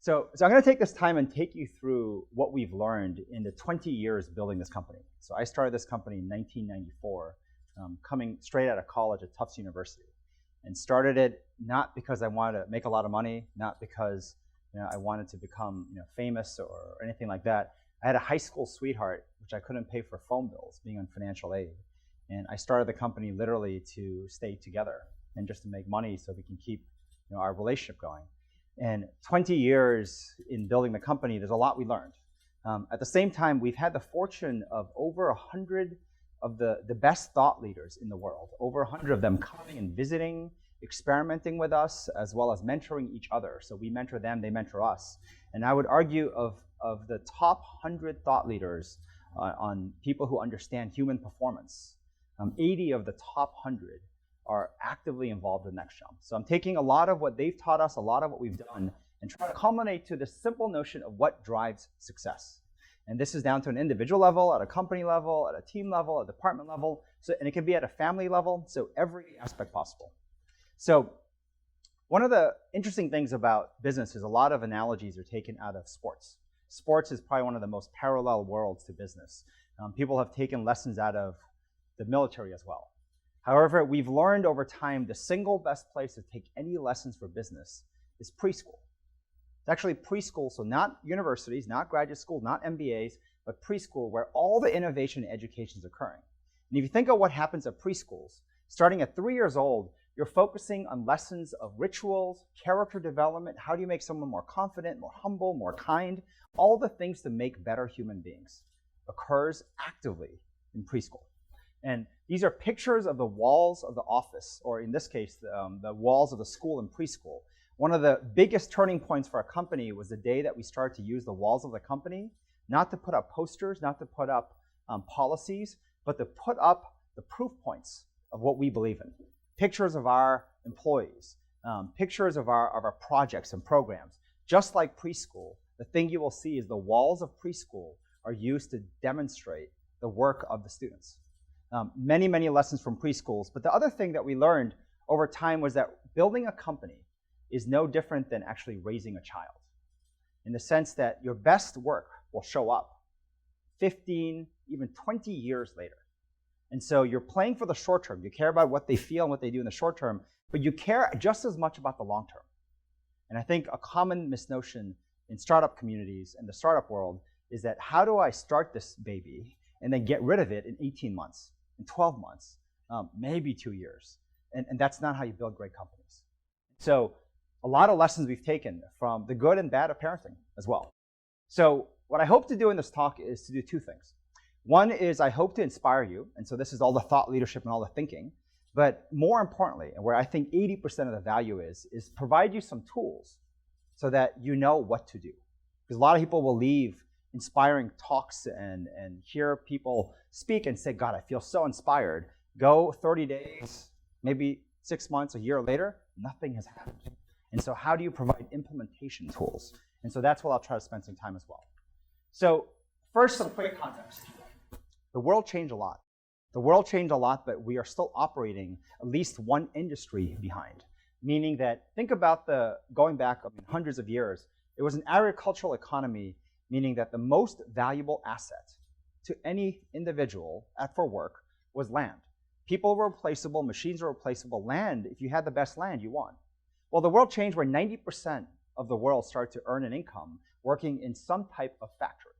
So I'm going to take this time and take you through what we've learned in the 20 years building this company. So I started this company in 1994, coming straight out of college at Tufts University, and started it not because I wanted to make a lot of money, not because I wanted to become famous or anything like that. I had a high school sweetheart, which I couldn't pay for phone bills, being on financial aid, and I started the company literally to stay together and just to make money so we can keep our relationship going. And 20 years in building the company, there's a lot we learned. At the same time, we've had the fortune of over 100 of the best thought leaders in the world, over 100 of them coming and visiting, experimenting with us, as well as mentoring each other. So we mentor them, they mentor us. And I would argue of the top 100 thought leaders on people who understand human performance, 80 of the top 100 are actively involved in NextJump. So I'm taking a lot of what they've taught us, a lot of what we've done, and trying to culminate to this simple notion of what drives success. And this is down to an individual level, at a company level, at a team level, at a department level, and it can be at a family level, so every aspect possible. So one of the interesting things about business is a lot of analogies are taken out of sports. Sports is probably one of the most parallel worlds to business. People have taken lessons out of the military as well. However, we've learned over time the single best place to take any lessons for business is preschool. It's actually preschool, so not universities, not graduate school, not MBAs, but preschool, where all the innovation and education is occurring. And if you think of what happens at preschools, starting at 3 years old, you're focusing on lessons of rituals, character development, how do you make someone more confident, more humble, more kind, all the things to make better human beings occurs actively in preschool. And these are pictures of the walls of the office, or in this case, the walls of the school and preschool. One of the biggest turning points for our company was the day that we started to use the walls of the company, not to put up posters, not to put up policies, but to put up the proof points of what we believe in. Pictures of our employees, pictures of our projects and programs. Just like preschool, the thing you will see is the walls of preschool are used to demonstrate the work of the students. Many, many lessons from preschools. But the other thing that we learned over time was that building a company is no different than actually raising a child, in the sense that your best work will show up 15, even 20 years later. And so you're playing for the short term. You care about what they feel and what they do in the short term, but you care just as much about the long term. And I think a common misnotion in startup communities and the startup world is that how do I start this baby and then get rid of it in 18 months, in 12 months, maybe 2 years. And that's not how you build great companies. So a lot of lessons we've taken from the good and bad of parenting as well. So what I hope to do in this talk is to do two things. One is I hope to inspire you, and so this is all the thought leadership and all the thinking, but more importantly, and where I think 80% of the value is provide you some tools so that you know what to do. Because a lot of people will leave inspiring talks and hear people speak and say, God, I feel so inspired. Go 30 days, maybe 6 months, a year later, nothing has happened. And so how do you provide implementation tools? And so that's what I'll try to spend some time as well. So first, some quick context. The world changed a lot. The world changed a lot, but we are still operating at least one industry behind. Meaning that, think about going back hundreds of years, it was an agricultural economy, meaning that the most valuable asset to any individual for work was land. People were replaceable, machines were replaceable. Land, if you had the best land, you won. Well, the world changed where 90% of the world started to earn an income working in some type of factory.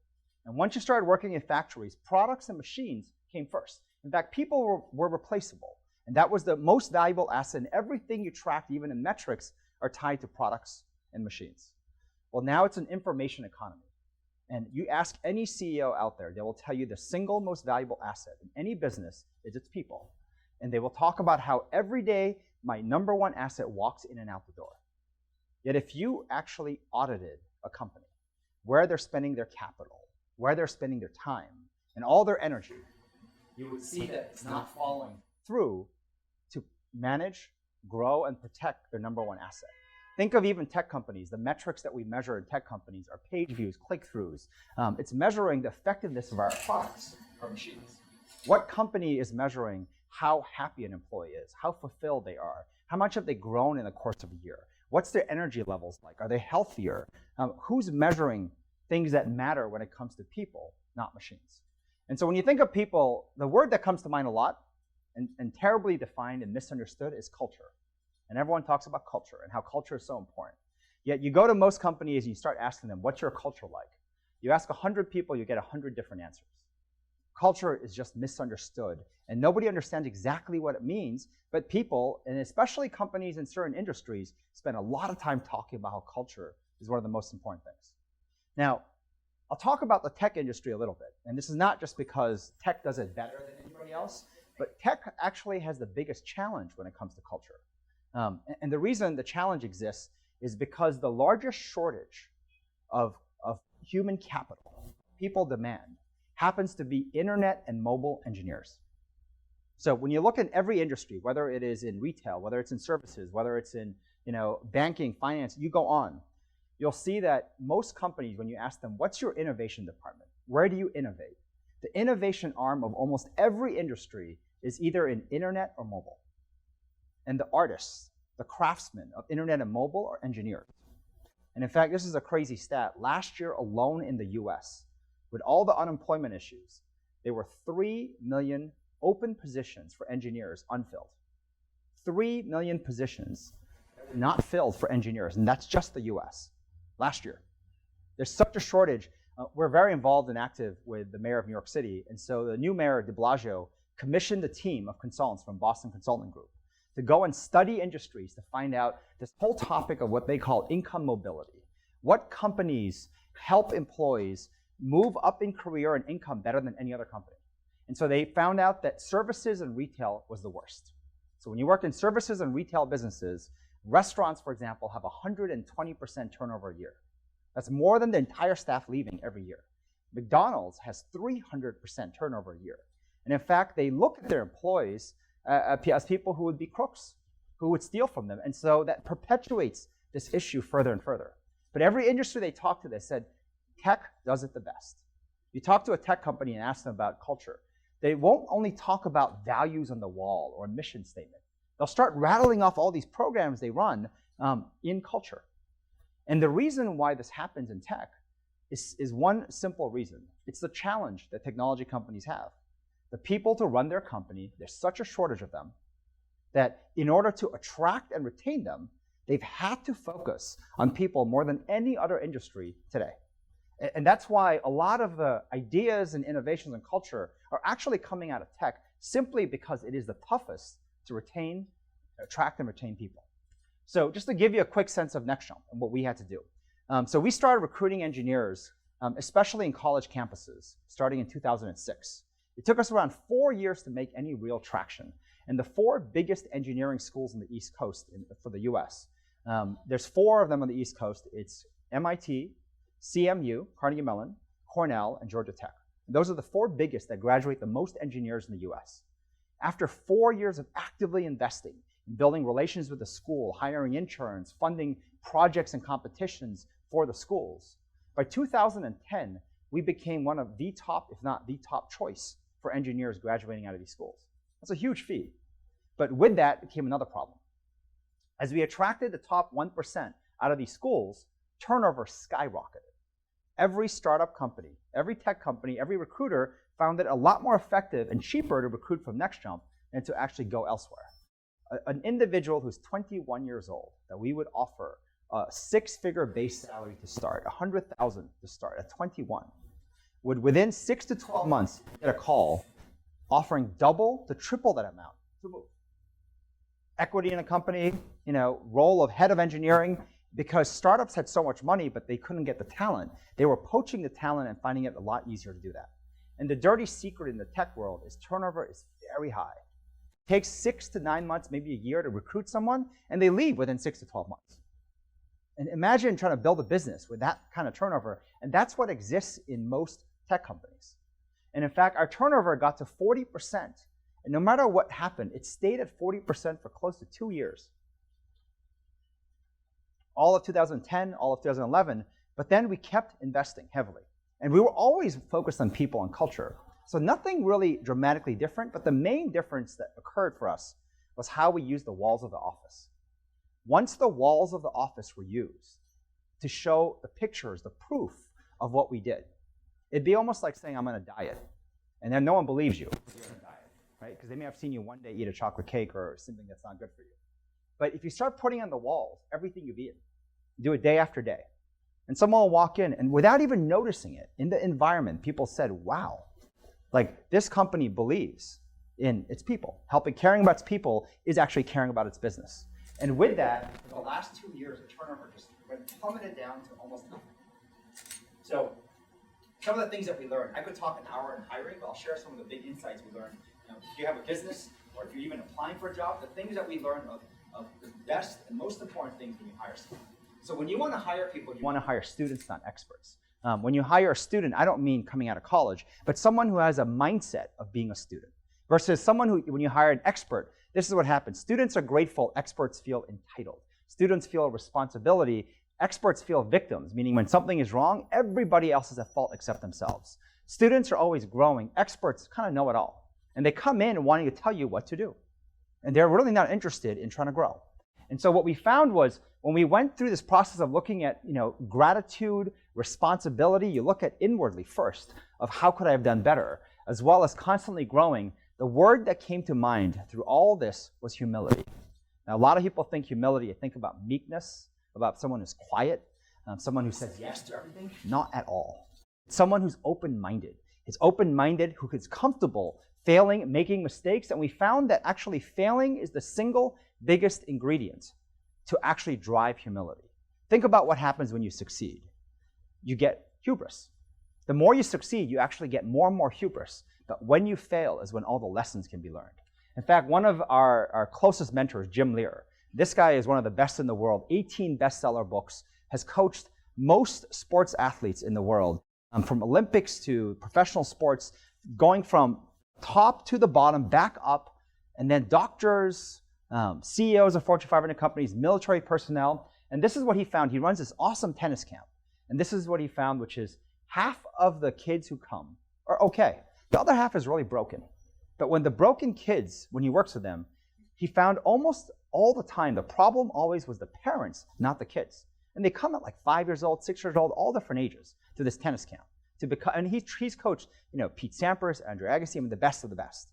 And once you started working in factories, products and machines came first. In fact, people were replaceable. And that was the most valuable asset. And everything you tracked, even in metrics, are tied to products and machines. Well, now it's an information economy. And you ask any CEO out there, they will tell you the single most valuable asset in any business is its people. And they will talk about how every day my number one asset walks in and out the door. Yet if you actually audited a company, where they're spending their capital, where they're spending their time, and all their energy, you would see that it's not following through to manage, grow, and protect their number one asset. Think of even tech companies. The metrics that we measure in tech companies are page views, click-throughs. It's measuring the effectiveness of our products, our machines. What company is measuring how happy an employee is, how fulfilled they are, how much have they grown in the course of a year? What's their energy levels like? Are they healthier? Who's measuring things that matter when it comes to people, not machines? And so when you think of people, the word that comes to mind a lot and terribly defined and misunderstood is culture. And everyone talks about culture and how culture is so important. Yet you go to most companies and you start asking them, what's your culture like? You ask 100 people, you get 100 different answers. Culture is just misunderstood, and nobody understands exactly what it means, but people, and especially companies in certain industries, spend a lot of time talking about how culture is one of the most important things. Now, I'll talk about the tech industry a little bit, and this is not just because tech does it better than anybody else, but tech actually has the biggest challenge when it comes to culture. And the reason the challenge exists is because the largest shortage of human capital, people demand, happens to be internet and mobile engineers. So when you look at every industry, whether it is in retail, whether it's in services, whether it's in banking, finance, you go on, you'll see that most companies, when you ask them, what's your innovation department? Where do you innovate? The innovation arm of almost every industry is either in internet or mobile. And the artists, the craftsmen of internet and mobile are engineers. And in fact, this is a crazy stat. Last year alone in the US, with all the unemployment issues, there were 3 million open positions for engineers unfilled. 3 million positions not filled for engineers, and that's just the US last year. There's such a shortage. We're very involved and active with the mayor of New York City, and so the new mayor, de Blasio, commissioned a team of consultants from Boston Consulting Group to go and study industries to find out this whole topic of what they call income mobility. What companies help employees move up in career and income better than any other company? And so they found out that services and retail was the worst. So when you work in services and retail businesses, restaurants, for example, have 120% turnover a year. That's more than the entire staff leaving every year. McDonald's has 300% turnover a year. And in fact, they look at their employees as people who would be crooks, who would steal from them. And so that perpetuates this issue further and further. But every industry they talked to, they said, tech does it the best. You talk to a tech company and ask them about culture, they won't only talk about values on the wall or a mission statement. They'll start rattling off all these programs they run in culture. And the reason why this happens in tech is one simple reason. It's the challenge that technology companies have. The people to run their company, there's such a shortage of them that in order to attract and retain them, they've had to focus on people more than any other industry today. And that's why a lot of the ideas and innovations in culture are actually coming out of tech simply because it is the toughest to attract and retain people. So just to give you a quick sense of NextJump and what we had to do. So we started recruiting engineers, especially in college campuses, starting in 2006. It took us around 4 years to make any real traction. And the 4 biggest engineering schools in the East Coast for the US, there's 4 of them on the East Coast. It's MIT, CMU, Carnegie Mellon, Cornell, and Georgia Tech. And those are the 4 biggest that graduate the most engineers in the US. After 4 years of actively investing in building relations with the school, hiring interns, funding projects and competitions for the schools, by 2010, we became one of the top, if not the top choice for engineers graduating out of these schools. That's a huge feat. But with that came another problem. As we attracted the top 1% out of these schools, turnover skyrocketed. Every startup company, every tech company, every recruiter found it a lot more effective and cheaper to recruit from NextJump than to actually go elsewhere. An individual who's 21 years old that we would offer a 6-figure base salary to start, $100,000 to start at 21, would within 6 to 12 months get a call offering double to triple that amount to move. Equity in a company, role of head of engineering, because startups had so much money, but they couldn't get the talent. They were poaching the talent and finding it a lot easier to do that. And the dirty secret in the tech world is turnover is very high. It takes 6 to 9 months, maybe a year to recruit someone, and they leave within 6 to 12 months. And imagine trying to build a business with that kind of turnover, and that's what exists in most tech companies. And in fact, our turnover got to 40%, and no matter what happened, it stayed at 40% for close to 2 years. All of 2010, all of 2011, but then we kept investing heavily. And we were always focused on people and culture. So nothing really dramatically different, but the main difference that occurred for us was how we used the walls of the office. once the walls of the office were used to show the pictures, the proof of what we did, it'd be almost like saying, I'm on a diet. And then no one believes you you're on a diet, right? Because they may have seen you one day eat a chocolate cake or something that's not good for you. But if you start putting on the walls everything you've eaten, do it day after day, and someone will walk in, and without even noticing it, in the environment, people said, wow, like this company believes in its people. Caring about its people is actually caring about its business. And with that, for the last 2 years, the turnover just went plummeted down to almost nothing. So some of the things that we learned, I could talk an hour on hiring, but I'll share some of the big insights we learned. If you have a business, or if you're even applying for a job, the things that we learned of the best and most important things when you hire someone. So when you want to hire people, you want to hire students, not experts. When you hire a student, I don't mean coming out of college, but someone who has a mindset of being a student. Versus someone who, when you hire an expert, this is what happens. Students are grateful, experts feel entitled. Students feel a responsibility, experts feel victims, meaning when something is wrong, everybody else is at fault except themselves. Students are always growing, experts kind of know it all. And they come in wanting to tell you what to do. And they're really not interested in trying to grow. And so what we found was, when we went through this process of looking at gratitude, responsibility, you look at inwardly first of how could I have done better, as well as constantly growing, the word that came to mind through all this was humility. Now, a lot of people think humility, you think about meekness, about someone who's quiet, someone who says yes to everything. Not at all. Someone who's open-minded. It's open-minded, who is comfortable failing, making mistakes, and we found that actually failing is the single biggest ingredient to actually drive humility. Think about what happens when you succeed. You get hubris. The more you succeed, you actually get more and more hubris. But when you fail is when all the lessons can be learned. In fact, one of our closest mentors, Jim Lear, this guy is one of the best in the world, 18 bestseller books, has coached most sports athletes in the world, from Olympics to professional sports, going from top to the bottom, back up, and then doctors, CEOs of Fortune 500 companies, military personnel. And this is what he found. He runs this awesome tennis camp. And this is what he found, which is half of the kids who come are okay. The other half is really broken. But when the broken kids, when he works with them, he found almost all the time the problem always was the parents, not the kids. And they come at like 5 years old, 6 years old, all different ages to this tennis camp. And he's coached, Pete Sampras, Andrew Agassi, the best of the best.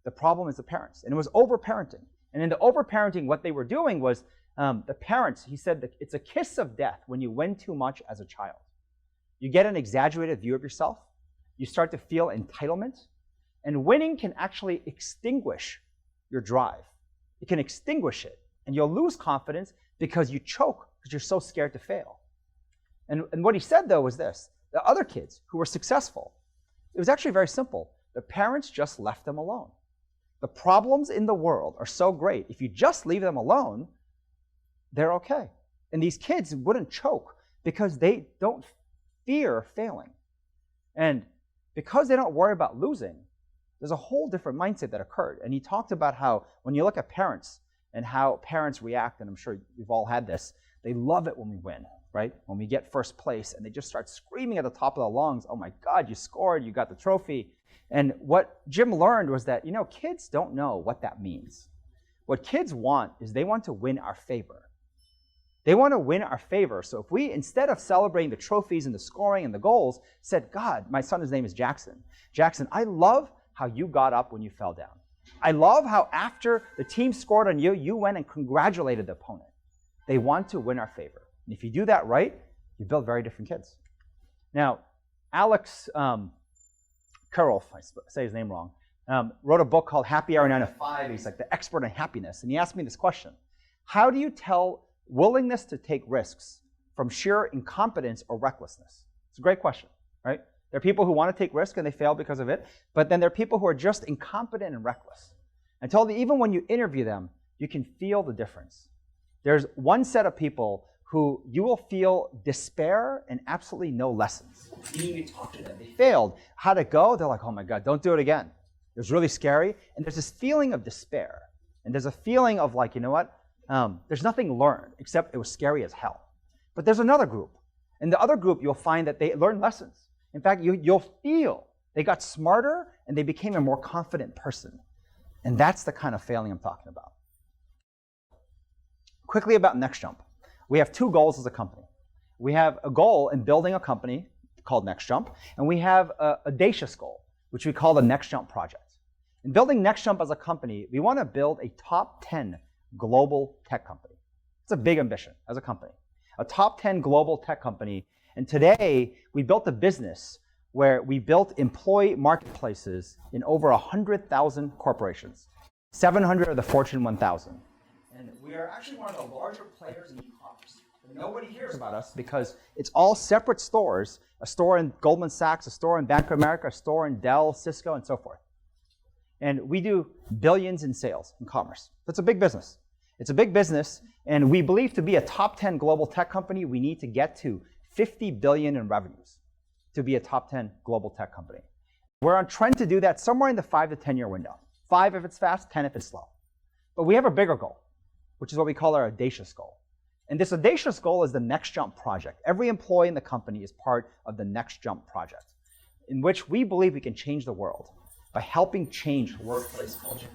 The problem is the parents, and it was over-parenting. And in the over-parenting, what they were doing was the parents, he said, that it's a kiss of death when you win too much as a child. You get an exaggerated view of yourself. You start to feel entitlement. And winning can actually extinguish your drive. It can extinguish it. And you'll lose confidence because you choke because you're so scared to fail. And what he said, though, was this. The other kids who were successful, it was actually very simple. The parents just left them alone. The problems in the world are so great. If you just leave them alone, they're okay. And these kids wouldn't choke because they don't fear failing. And because they don't worry about losing, there's a whole different mindset that occurred. And he talked about how when you look at parents and how parents react, and I'm sure you've all had this, they love it when we win, right? When we get first place and they just start screaming at the top of their lungs, oh my God, you scored, you got the trophy. And what Jim learned was that, kids don't know what that means. What kids want is they want to win our favor. They want to win our favor. So if we, instead of celebrating the trophies and the scoring and the goals, said, God, my son's name is Jackson. Jackson, I love how you got up when you fell down. I love how after the team scored on you, you went and congratulated the opponent. They want to win our favor. And if you do that right, you build very different kids. Now, Alex Kurolf, I say his name wrong, wrote a book called Happy Hour 9 to 5. He's like the expert on happiness. And he asked me this question. How do you tell willingness to take risks from sheer incompetence or recklessness? It's a great question, right? There are people who want to take risks and they fail because of it, but then there are people who are just incompetent and reckless. I told you, even when you interview them, you can feel the difference. There's one set of people who you will feel despair and absolutely no lessons. Meaning you talk to them, they failed. How'd it go? They're like, oh my God, don't do it again. It was really scary. And there's this feeling of despair. And there's a feeling of like, you know what? There's nothing learned except it was scary as hell. But there's another group. In the other group, you'll find that they learned lessons. In fact, you'll feel they got smarter and they became a more confident person. And that's the kind of failing I'm talking about. Quickly about NextJump. We have two goals as a company. We have a goal in building a company called NextJump, and we have an audacious goal, which we call the NextJump Project. In building NextJump as a company, we want to build a top 10 global tech company. It's a big ambition as a company. A top 10 global tech company. And today, we built a business where we built employee marketplaces in over 100,000 corporations. 700 of the Fortune 1000. And we are actually one of the larger players in e-commerce. Nobody hears about us because it's all separate stores, a store in Goldman Sachs, a store in Bank of America, a store in Dell, Cisco, and so forth. And we do billions in sales in commerce. That's a big business. It's a big business, and we believe to be a top 10 global tech company, we need to get to 50 billion in revenues to be a top 10 global tech company. We're on trend to do that somewhere in the 5 to 10 year window. 5 if it's fast, 10 if it's slow. But we have a bigger goal, which is what we call our audacious goal. And this audacious goal is the NextJump Project. Every employee in the company is part of the NextJump Project, in which we believe we can change the world by helping change workplace culture.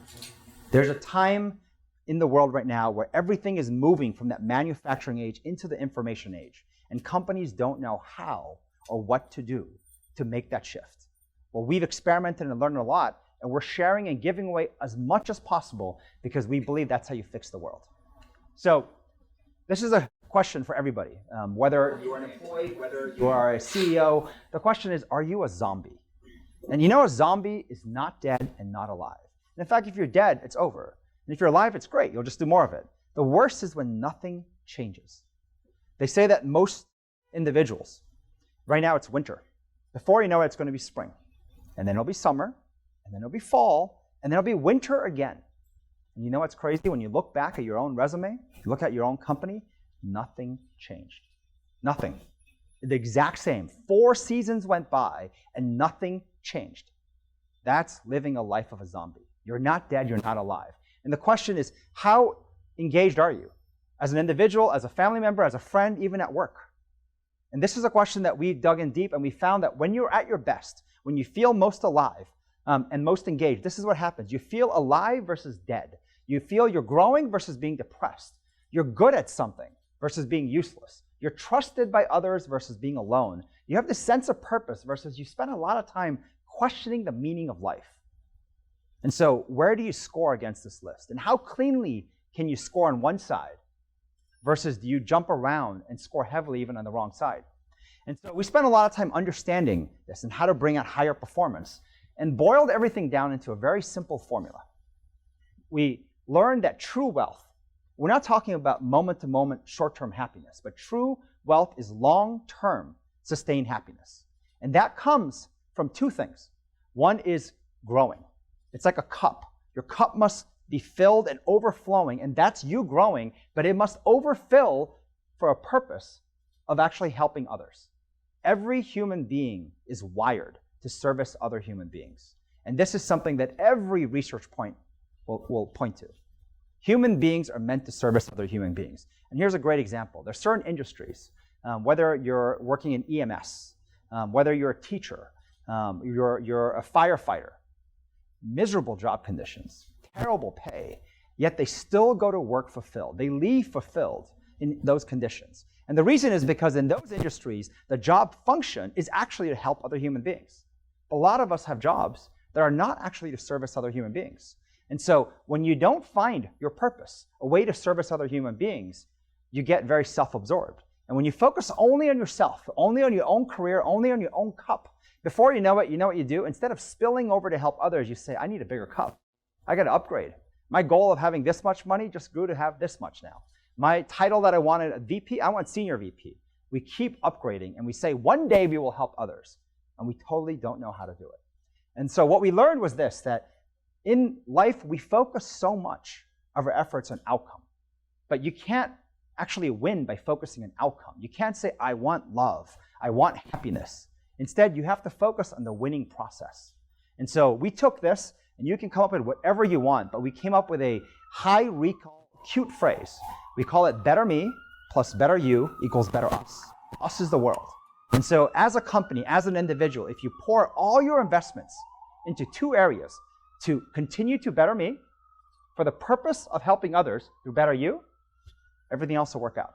There's a time in the world right now where everything is moving from that manufacturing age into the information age, and companies don't know how or what to do to make that shift. Well, we've experimented and learned a lot, and we're sharing and giving away as much as possible because we believe that's how you fix the world. So this is a question for everybody. Whether you're an employee, whether you are a CEO, the question is, are you a zombie? And you know a zombie is not dead and not alive. And in fact, if you're dead, it's over. And if you're alive, it's great. You'll just do more of it. The worst is when nothing changes. They say that most individuals, right now it's winter. Before you know it, it's going to be spring. And then it'll be summer. And then it'll be fall. And then it'll be winter again. And you know what's crazy? When you look back at your own resume, you look at your own company, nothing changed. Nothing. The exact same. 4 seasons went by and nothing changed. That's living a life of a zombie. You're not dead, you're not alive. And the question is, how engaged are you? As an individual, as a family member, as a friend, even at work? And this is a question that we dug in deep, and we found that when you're at your best, when you feel most alive and most engaged, this is what happens. You feel alive versus dead. You feel you're growing versus being depressed. You're good at something versus being useless. You're trusted by others versus being alone. You have this sense of purpose versus you spend a lot of time questioning the meaning of life. And so where do you score against this list? And how cleanly can you score on one side versus do you jump around and score heavily even on the wrong side? And so we spent a lot of time understanding this and how to bring out higher performance and boiled everything down into a very simple formula. We learned that true wealth, we're not talking about moment-to-moment short-term happiness, but true wealth is long-term sustained happiness. And that comes from 2 things. One is growing. It's like a cup. Your cup must be filled and overflowing, and that's you growing, but it must overfill for a purpose of actually helping others. Every human being is wired to service other human beings. And this is something that every research point will point to. Human beings are meant to service other human beings. And here's a great example. There's certain industries, whether you're working in EMS, whether you're a teacher, you're a firefighter, miserable job conditions, terrible pay, yet they still go to work fulfilled. They leave fulfilled in those conditions. And the reason is because in those industries, the job function is actually to help other human beings. A lot of us have jobs that are not actually to service other human beings. And so when you don't find your purpose, a way to service other human beings, you get very self-absorbed. And when you focus only on yourself, only on your own career, only on your own cup, before you know what you do? Instead of spilling over to help others, you say, I need a bigger cup. I got to upgrade. My goal of having this much money just grew to have this much now. My title that I wanted, a VP, I want senior VP. We keep upgrading, and we say, one day we will help others. And we totally don't know how to do it. And so what we learned was this, that in life, we focus so much of our efforts on outcome. But you can't actually win by focusing on outcome. You can't say, I want love. I want happiness. Instead, you have to focus on the winning process. And so we took this, and you can come up with whatever you want, but we came up with a high recall, cute phrase. We call it better me plus better you equals better us. Us is the world. And so as a company, as an individual, if you pour all your investments into 2 areas, to continue to better me for the purpose of helping others through better you, Everything else will work out.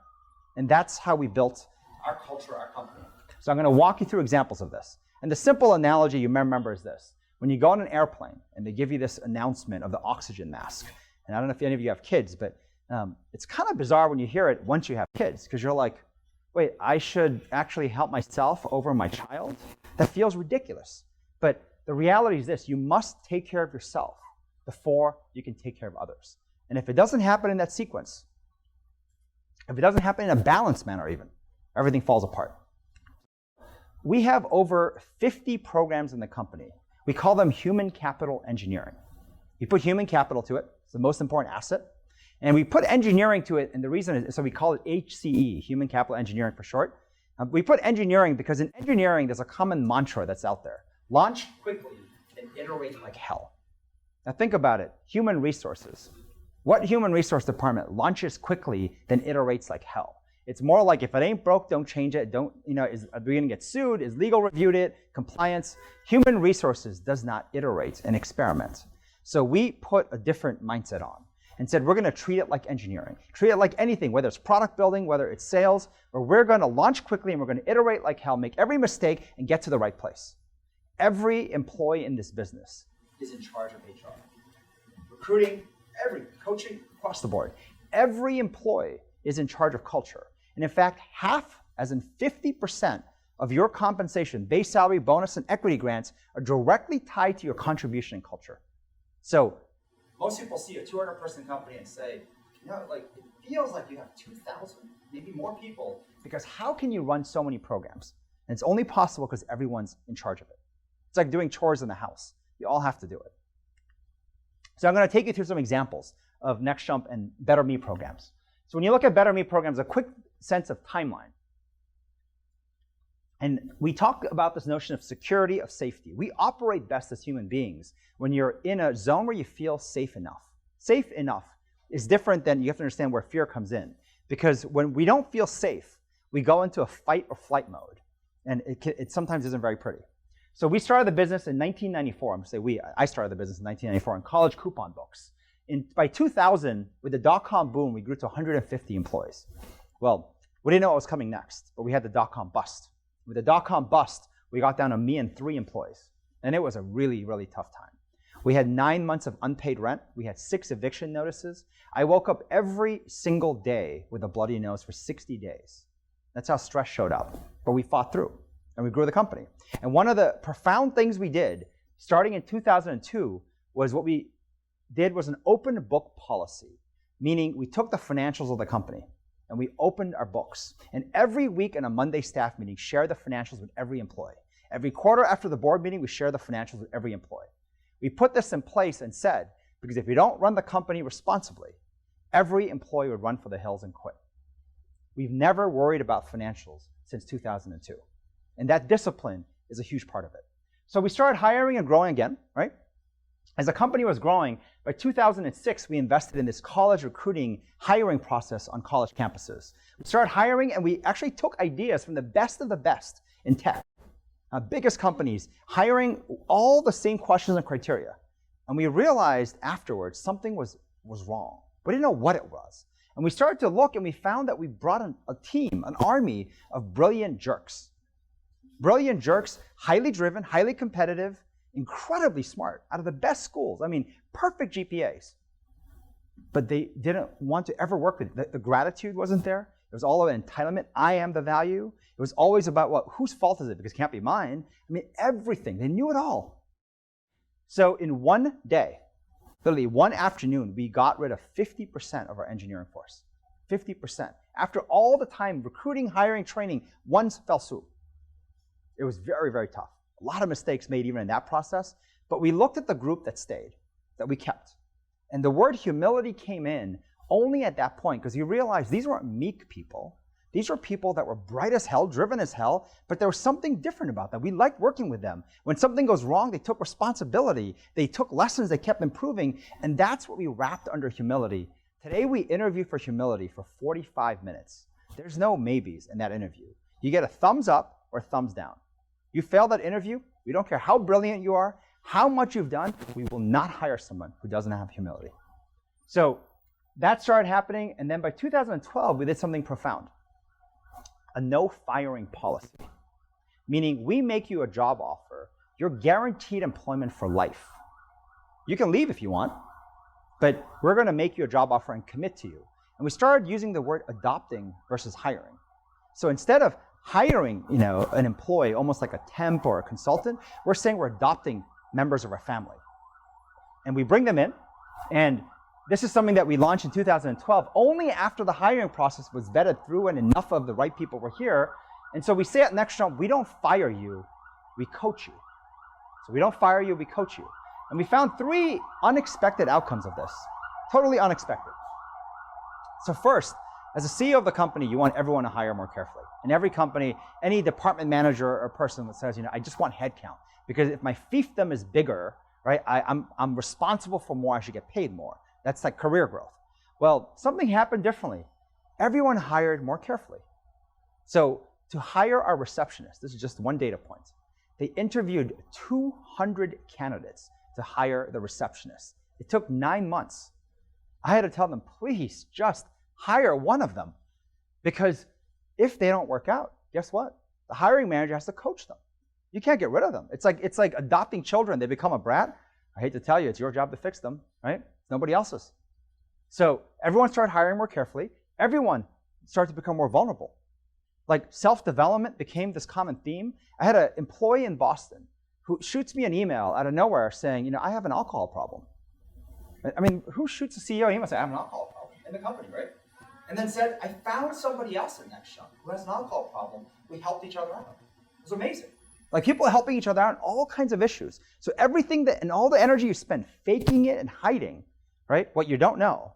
And that's how we built our culture, our company. So I'm going to walk you through examples of this. And the simple analogy you remember is this. When you go on an airplane and they give you this announcement of the oxygen mask, and I don't know if any of you have kids, but it's kind of bizarre when you hear it once you have kids, because you're like, wait, I should actually help myself over my child? That feels ridiculous. But the reality is this, you must take care of yourself before you can take care of others. And if it doesn't happen in that sequence, if it doesn't happen in a balanced manner even, everything falls apart. We have over 50 programs in the company. We call them human capital engineering. We put human capital to it. It's the most important asset. And we put engineering to it, and the reason is, so we call it HCE, human capital engineering for short. We put engineering because in engineering, there's a common mantra that's out there. Launch quickly and iterate like hell. Now think about it, human resources. What human resource department launches quickly, then iterates like hell? It's more like if it ain't broke, don't change it. Are we going to get sued? Is legal reviewed it? Compliance? Human resources does not iterate and experiment. So we put a different mindset on and said we're going to treat it like engineering. Treat it like anything, whether it's product building, whether it's sales, or we're going to launch quickly and we're going to iterate like hell, make every mistake, and get to the right place. Every employee in this business is in charge of HR. Recruiting, coaching, across the board. Every employee is in charge of culture. And in fact, half, as in 50% of your compensation, base salary, bonus, and equity grants are directly tied to your contribution and culture. So most people see a 200-person company and say, it feels like you have 2,000, maybe more people, because how can you run so many programs? And it's only possible because everyone's in charge of it. It's like doing chores in the house. You all have to do it. So I'm going to take you through some examples of NextJump and Better Me programs. So when you look at Better Me programs, a quick sense of timeline. And we talk about this notion of security, of safety. We operate best as human beings when you're in a zone where you feel safe enough. Safe enough is different than, you have to understand where fear comes in. Because when we don't feel safe, we go into a fight or flight mode. And it sometimes isn't very pretty. So we started the business in 1994. I'm going to say I started the business in 1994 in college coupon books. By 2000, with the dot-com boom, we grew to 150 employees. Well, we didn't know what was coming next, but we had the dot-com bust. With the dot-com bust, we got down to me and 3 employees. And it was a really, really tough time. We had 9 months of unpaid rent. We had 6 eviction notices. I woke up every single day with a bloody nose for 60 days. That's how stress showed up. But we fought through, and we grew the company. And one of the profound things we did, starting in 2002, was what we did was an open book policy, meaning we took the financials of the company and we opened our books. And every week in a Monday staff meeting, share the financials with every employee. Every quarter after the board meeting, we share the financials with every employee. We put this in place and said, because if you don't run the company responsibly, every employee would run for the hills and quit. We've never worried about financials since 2002. And that discipline is a huge part of it. So we started hiring and growing again, right? As the company was growing, by 2006, we invested in this college recruiting hiring process on college campuses. We started hiring, and we actually took ideas from the best of the best in tech. Biggest companies, hiring all the same questions and criteria. And we realized afterwards something was wrong. We didn't know what it was. And we started to look, and we found that we brought in a team, an army of brilliant jerks. Brilliant jerks, highly driven, highly competitive, incredibly smart, out of the best schools. I mean, perfect GPAs. But they didn't want to ever work with it. The gratitude wasn't there. It was all about entitlement. I am the value. It was always about, whose fault is it? Because it can't be mine. I mean, everything. They knew it all. So in one day, literally one afternoon, we got rid of 50% of our engineering force. 50%. After all the time recruiting, hiring, training, one fell swoop. It was very, very tough. A lot of mistakes made even in that process. But we looked at the group that stayed, that we kept. And the word humility came in only at that point, because you realize these weren't meek people. These were people that were bright as hell, driven as hell, but there was something different about them. We liked working with them. When something goes wrong, they took responsibility. They took lessons, they kept improving, and that's what we wrapped under humility. Today we interview for humility for 45 minutes. There's no maybes in that interview. You get a thumbs up or thumbs down. You fail that interview, we don't care how brilliant you are, how much you've done, we will not hire someone who doesn't have humility. So that started happening, and then by 2012, we did something profound. A no firing policy. Meaning we make you a job offer, you're guaranteed employment for life. You can leave if you want, but we're gonna make you a job offer and commit to you. And we started using the word adopting versus hiring. So instead of hiring, an employee, almost like a temp or a consultant, we're saying we're adopting members of our family. And we bring them in, and this is something that we launched in 2012, only after the hiring process was vetted through and enough of the right people were here. And so we say at Nextron, we don't fire you, we coach you. So we don't fire you, we coach you. And we found 3 unexpected outcomes of this, totally unexpected. So first, as a CEO of the company, you want everyone to hire more carefully. In every company, any department manager or person that says, I just want headcount, because if my fiefdom is bigger, right, I'm responsible for more, I should get paid more. That's like career growth. Well, something happened differently. Everyone hired more carefully. So to hire our receptionist, this is just one data point, they interviewed 200 candidates to hire the receptionist. It took 9 months. I had to tell them, please just hire one of them, because if they don't work out, guess what? The hiring manager has to coach them. You can't get rid of them. It's like adopting children. They become a brat. I hate to tell you, it's your job to fix them, right? It's nobody else's. So everyone started hiring more carefully. Everyone started to become more vulnerable. Like self-development became this common theme. I had an employee in Boston who shoots me an email out of nowhere saying, I have an alcohol problem. I mean, who shoots a CEO? He must say, I have an alcohol problem in the company, right? And then said, I found somebody else at Nextron who has an alcohol problem. We helped each other out. It was amazing. Like people helping each other out on all kinds of issues. So everything and all the energy you spend faking it and hiding, right? What you don't know,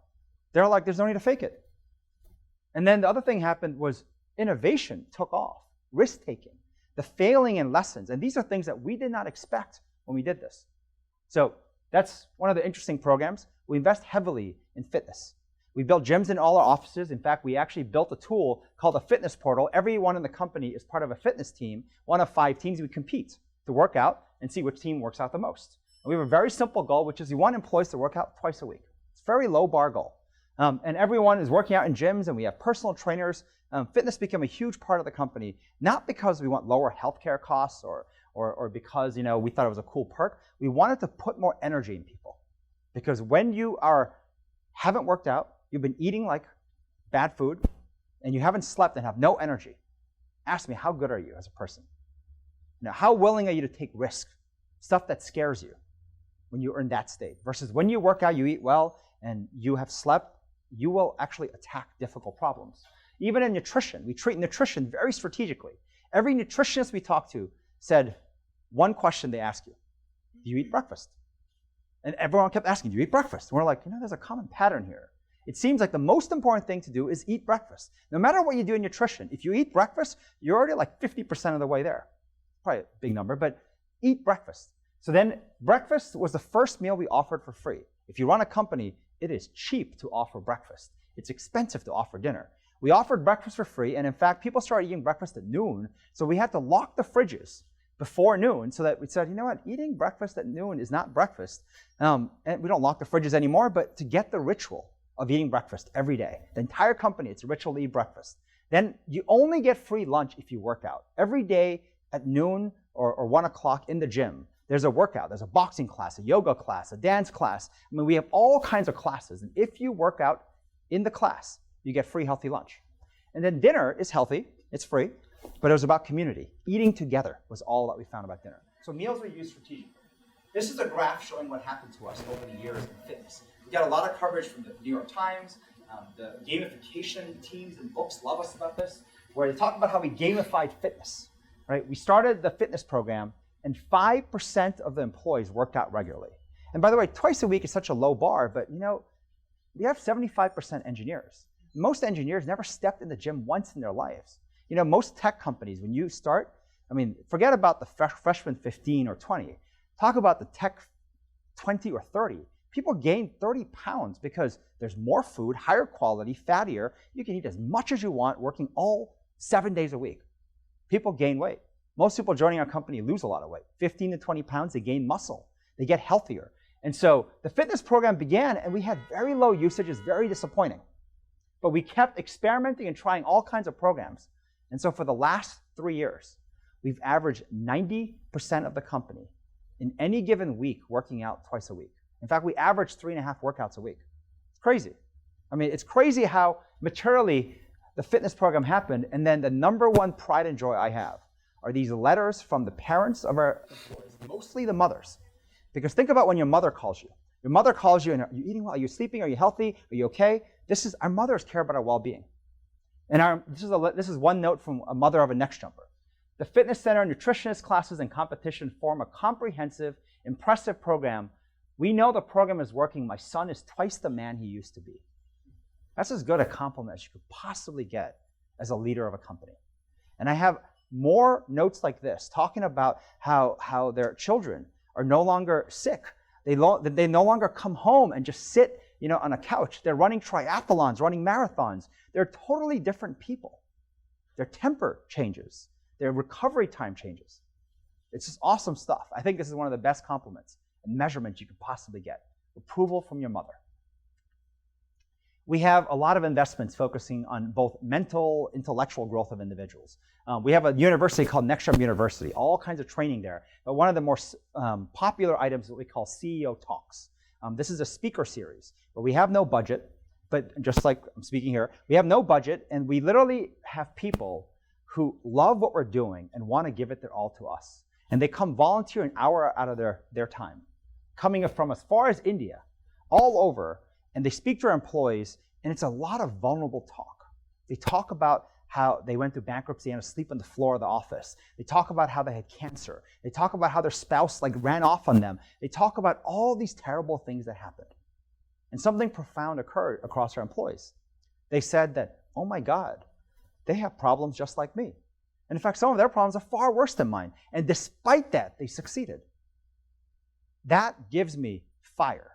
they're like, there's no need to fake it. And then the other thing happened was innovation took off, risk-taking, the failing in lessons. And these are things that we did not expect when we did this. So that's one of the interesting programs. We invest heavily in fitness. We build gyms in all our offices. In fact, we actually built a tool called a fitness portal. Everyone in the company is part of a fitness team. One of 5 teams. We compete to work out and see which team works out the most. And we have a very simple goal, which is we want employees to work out twice a week. It's a very low bar goal. And everyone is working out in gyms, and we have personal trainers. Fitness became a huge part of the company, not because we want lower healthcare costs or because we thought it was a cool perk. We wanted to put more energy in people. Because when you haven't worked out, you've been eating like bad food, and you haven't slept and have no energy, ask me, how good are you as a person? How willing are you to take risk, stuff that scares you when you're in that state, versus when you work out, you eat well, and you have slept, you will actually attack difficult problems. Even in nutrition, we treat nutrition very strategically. Every nutritionist we talked to said, one question they ask you, do you eat breakfast? And everyone kept asking, do you eat breakfast? And we're like, there's a common pattern here. It seems like the most important thing to do is eat breakfast. No matter what you do in nutrition, if you eat breakfast, you're already like 50% of the way there. Probably a big number, but eat breakfast. So then breakfast was the first meal we offered for free. If you run a company, it is cheap to offer breakfast. It's expensive to offer dinner. We offered breakfast for free, and in fact, people started eating breakfast at noon, so we had to lock the fridges before noon so that we said, eating breakfast at noon is not breakfast. And we don't lock the fridges anymore, but to get the ritual of eating breakfast every day. The entire company, it's a ritual to eat breakfast. Then you only get free lunch if you work out. Every day at noon or 1 o'clock in the gym, there's a workout. There's a boxing class, a yoga class, a dance class. We have all kinds of classes. And if you work out in the class, you get free healthy lunch. And then dinner is healthy, it's free, but it was about community. Eating together was all that we found about dinner. So meals were used strategically. This is a graph showing what happened to us over the years in fitness. We got a lot of coverage from the New York Times. The gamification teams and books love us about this, where they talk about how we gamified fitness. Right? We started the fitness program, and 5% of the employees worked out regularly. And by the way, twice a week is such a low bar, but we have 75% engineers. Most engineers never stepped in the gym once in their lives. Most tech companies, when you start, forget about the freshman 15 or 20. Talk about the tech 20 or 30. People gain 30 pounds because there's more food, higher quality, fattier. You can eat as much as you want, working all 7 days a week. People gain weight. Most people joining our company lose a lot of weight. 15 to 20 pounds, they gain muscle. They get healthier. And so the fitness program began, and we had very low usage. It's very disappointing. But we kept experimenting and trying all kinds of programs. And so for the last 3 years, we've averaged 90% of the company in any given week working out twice a week. In fact, we average 3.5 workouts a week. It's crazy. I mean, it's crazy how materially the fitness program happened. And then the number one pride and joy I have are these letters from the parents of our employees, mostly the mothers. Because think about when your mother calls you. Your mother calls you and are you eating well? Are you sleeping? Are you healthy? Are you okay? Our mothers care about our well-being. And this is one note from a mother of a next jumper. The fitness center, nutritionist classes, and competition form a comprehensive, impressive program. We know the program is working. My son is twice the man he used to be. That's as good a compliment as you could possibly get as a leader of a company. And I have more notes like this talking about how their children are no longer sick. They no longer come home and just sit, on a couch. They're running triathlons, running marathons. They're totally different people. Their temper changes. Their recovery time changes. It's just awesome stuff. I think this is one of the best compliments and measurements you could possibly get. Approval from your mother. We have a lot of investments focusing on both mental, intellectual growth of individuals. We have a university called NextJump University, all kinds of training there. But one of the more popular items is what we call CEO Talks. This is a speaker series where we have no budget, but just like I'm speaking here, we have no budget, and we literally have people who love what we're doing and want to give it their all to us. And they come volunteer an hour out of their time, coming from as far as India, all over, and they speak to our employees, and it's a lot of vulnerable talk. They talk about how they went through bankruptcy and had to sleep on the floor of the office. They talk about how they had cancer. They talk about how their spouse ran off on them. They talk about all these terrible things that happened. And something profound occurred across our employees. They said that, oh my God, they have problems just like me. And in fact, some of their problems are far worse than mine. And despite that, they succeeded. That gives me fire.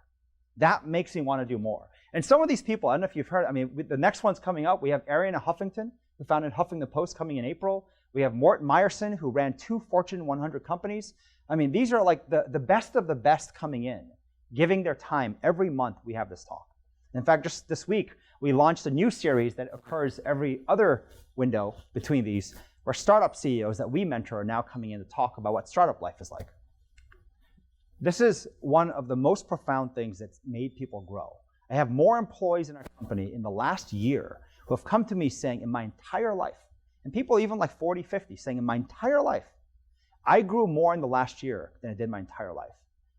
That makes me want to do more. And some of these people, I don't know if you've heard, the next one's coming up. We have Arianna Huffington, who founded Huffington Post, coming in April. We have Morten Meyerson, who ran 2 Fortune 100 companies. These are like the best of the best coming in, giving their time. Every month we have this talk. In fact, just this week, we launched a new series that occurs every other window between these, where startup CEOs that we mentor are now coming in to talk about what startup life is like. This is one of the most profound things that's made people grow. I have more employees in our company in the last year who have come to me saying, in my entire life, and people even like 40, 50, saying, in my entire life, I grew more in the last year than I did my entire life.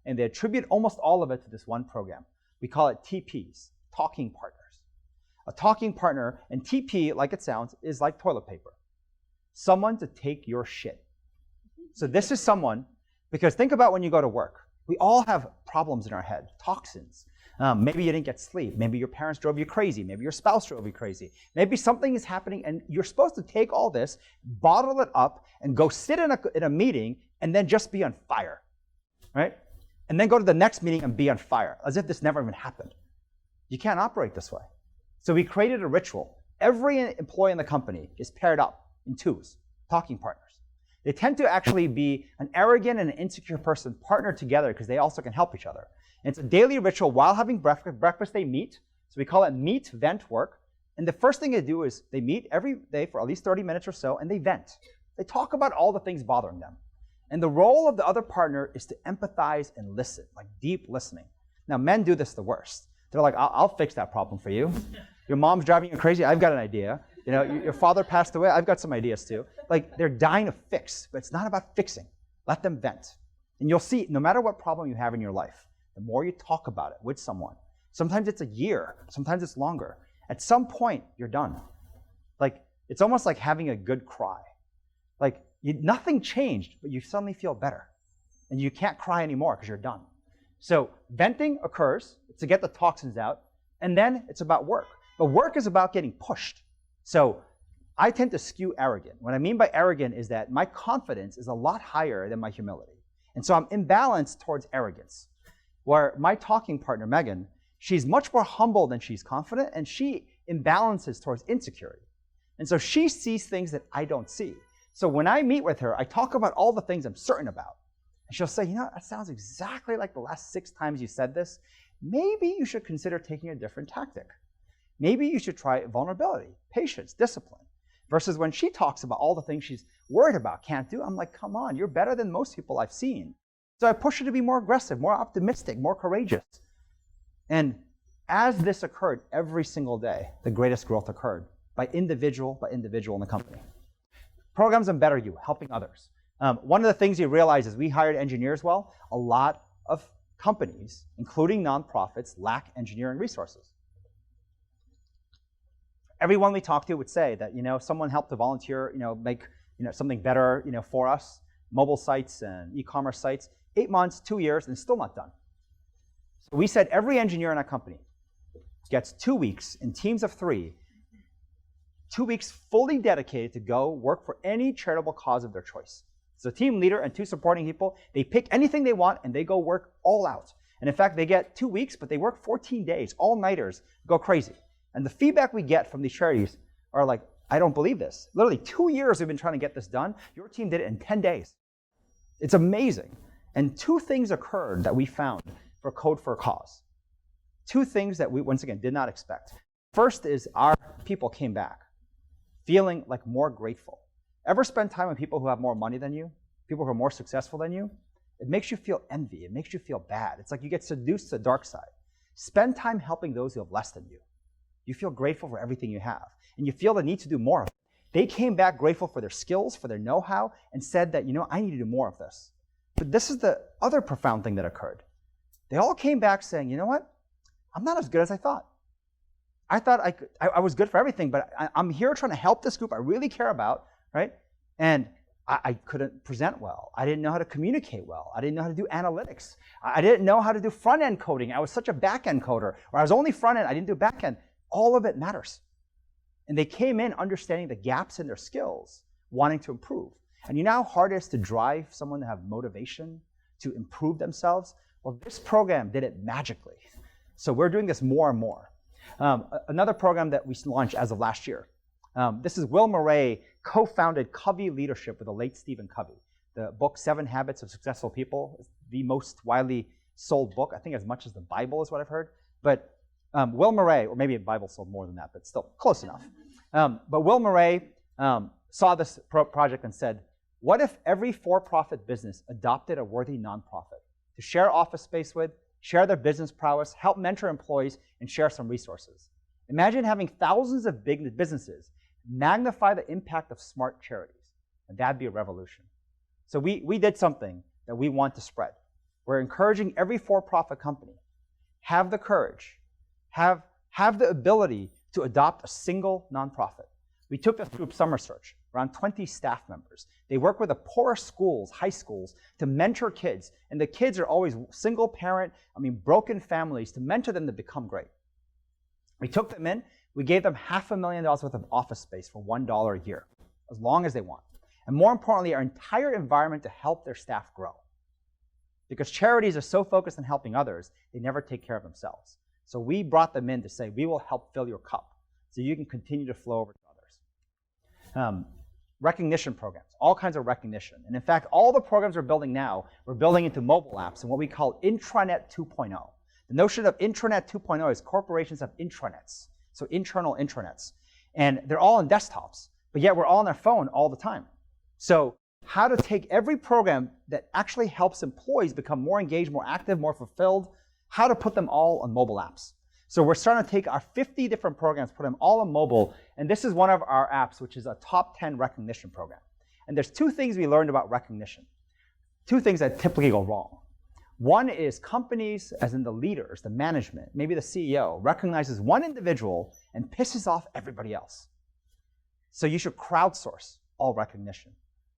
And they attribute almost all of it to this one program. We call it TPs, Talking Partners. A talking partner, and TP, like it sounds, is like toilet paper. Someone to take your shit. So this is someone, because think about when you go to work. We all have problems in our head, toxins. Maybe you didn't get sleep. Maybe your parents drove you crazy. Maybe your spouse drove you crazy. Maybe something is happening and you're supposed to take all this, bottle it up, and go sit in a meeting and then just be on fire, right? And then go to the next meeting and be on fire, as if this never even happened. You can't operate this way. So we created a ritual. Every employee in the company is paired up in 2s, talking partners. They tend to actually be an arrogant and an insecure person partnered together because they also can help each other. And it's a daily ritual. While having breakfast, they meet. So we call it meet, vent, work. And the first thing they do is they meet every day for at least 30 minutes or so, and they vent. They talk about all the things bothering them. And the role of the other partner is to empathize and listen, like deep listening. Now, men do this the worst. They're like, I'll fix that problem for you. Your mom's driving you crazy. I've got an idea. Your father passed away. I've got some ideas too. Like, they're dying to fix, but it's not about fixing. Let them vent. And you'll see, no matter what problem you have in your life, the more you talk about it with someone, sometimes it's a year, sometimes it's longer. At some point, you're done. Like, it's almost like having a good cry. Like, nothing changed, but you suddenly feel better. And you can't cry anymore because you're done. So venting occurs to get the toxins out, and then it's about work. But work is about getting pushed. So I tend to skew arrogant. What I mean by arrogant is that my confidence is a lot higher than my humility. And so I'm imbalanced towards arrogance. Where my talking partner, Megan, she's much more humble than she's confident, and she imbalances towards insecurity. And so she sees things that I don't see. So when I meet with her, I talk about all the things I'm certain about. And she'll say, that sounds exactly like the last 6 times you said this. Maybe you should consider taking a different tactic. Maybe you should try vulnerability, patience, discipline. Versus when she talks about all the things she's worried about, can't do, I'm like, come on, you're better than most people I've seen. So I push her to be more aggressive, more optimistic, more courageous. And as this occurred every single day, the greatest growth occurred by individual in the company. Programs embed you, helping others. One of the things you realize is we hired engineers well. A lot of companies, including nonprofits, lack engineering resources. Everyone we talked to would say that, someone helped to volunteer, make, something better, for us, mobile sites and e-commerce sites, 8 months, 2 years, and still not done. So we said every engineer in our company gets 2 weeks in teams of 3, 2 weeks fully dedicated to go work for any charitable cause of their choice. So a team leader and 2 supporting people, they pick anything they want and they go work all out. And in fact, they get 2 weeks, but they work 14 days, all-nighters, go crazy. And the feedback we get from these charities are like, I don't believe this. Literally 2 years we've been trying to get this done. Your team did it in 10 days. It's amazing. And 2 things occurred that we found for Code for a Cause. 2 things that we, once again, did not expect. First is our people came back feeling like more grateful. Ever spend time with people who have more money than you? People who are more successful than you? It makes you feel envy. It makes you feel bad. It's like you get seduced to the dark side. Spend time helping those who have less than you. You feel grateful for everything you have, and you feel the need to do more of it. They came back grateful for their skills, for their know-how, and said that, I need to do more of this. But this is the other profound thing that occurred. They all came back saying, you know what? I'm not as good as I thought. I thought I was good for everything, but I'm here trying to help this group I really care about, right? And I couldn't present well. I didn't know how to communicate well. I didn't know how to do analytics. I didn't know how to do front-end coding. I was such a back-end coder, or I was only front-end, I didn't do back-end. All of it matters. And they came in understanding the gaps in their skills, wanting to improve. And you know how hard it is to drive someone to have motivation to improve themselves? Well, this program did it magically. So we're doing this more and more. Another program that we launched as of last year. This is Will Murray co-founded Covey Leadership with the late Stephen Covey. The book 7 Habits of Successful People is the most widely sold book, I think as much as the Bible is what I've heard. But Will Murray, or maybe the Bible sold more than that, but still close enough. But Will Murray saw this project and said, what if every for-profit business adopted a worthy nonprofit to share office space with, share their business prowess, help mentor employees, and share some resources? Imagine having thousands of big businesses magnify the impact of smart charities, and that'd be a revolution. So we did something that we want to spread. We're encouraging every for-profit company, have the courage, have the ability to adopt a single nonprofit. We took this group Summer Search, around 20 staff members. They work with the poorest schools, high schools, to mentor kids. And the kids are always single parent, broken families, to mentor them to become great. We took them in, we gave them $500,000 worth of office space for $1 a year, as long as they want. And more importantly, our entire environment to help their staff grow. Because charities are so focused on helping others, they never take care of themselves. So we brought them in to say, we will help fill your cup so you can continue to flow over to others. Recognition programs, all kinds of recognition. And in fact, all the programs we're building now, we're building into mobile apps and what we call intranet 2.0. The notion of intranet 2.0 is corporations have intranets, so internal intranets. And they're all on desktops, but yet we're all on our phone all the time. So how to take every program that actually helps employees become more engaged, more active, more fulfilled, how to put them all on mobile apps. So we're starting to take our 50 different programs, put them all on mobile, and this is one of our apps, which is a top 10 recognition program. And there's 2 things we learned about recognition. 2 things that typically go wrong. One is companies, as in the leaders, the management, maybe the CEO, recognizes one individual and pisses off everybody else. So you should crowdsource all recognition.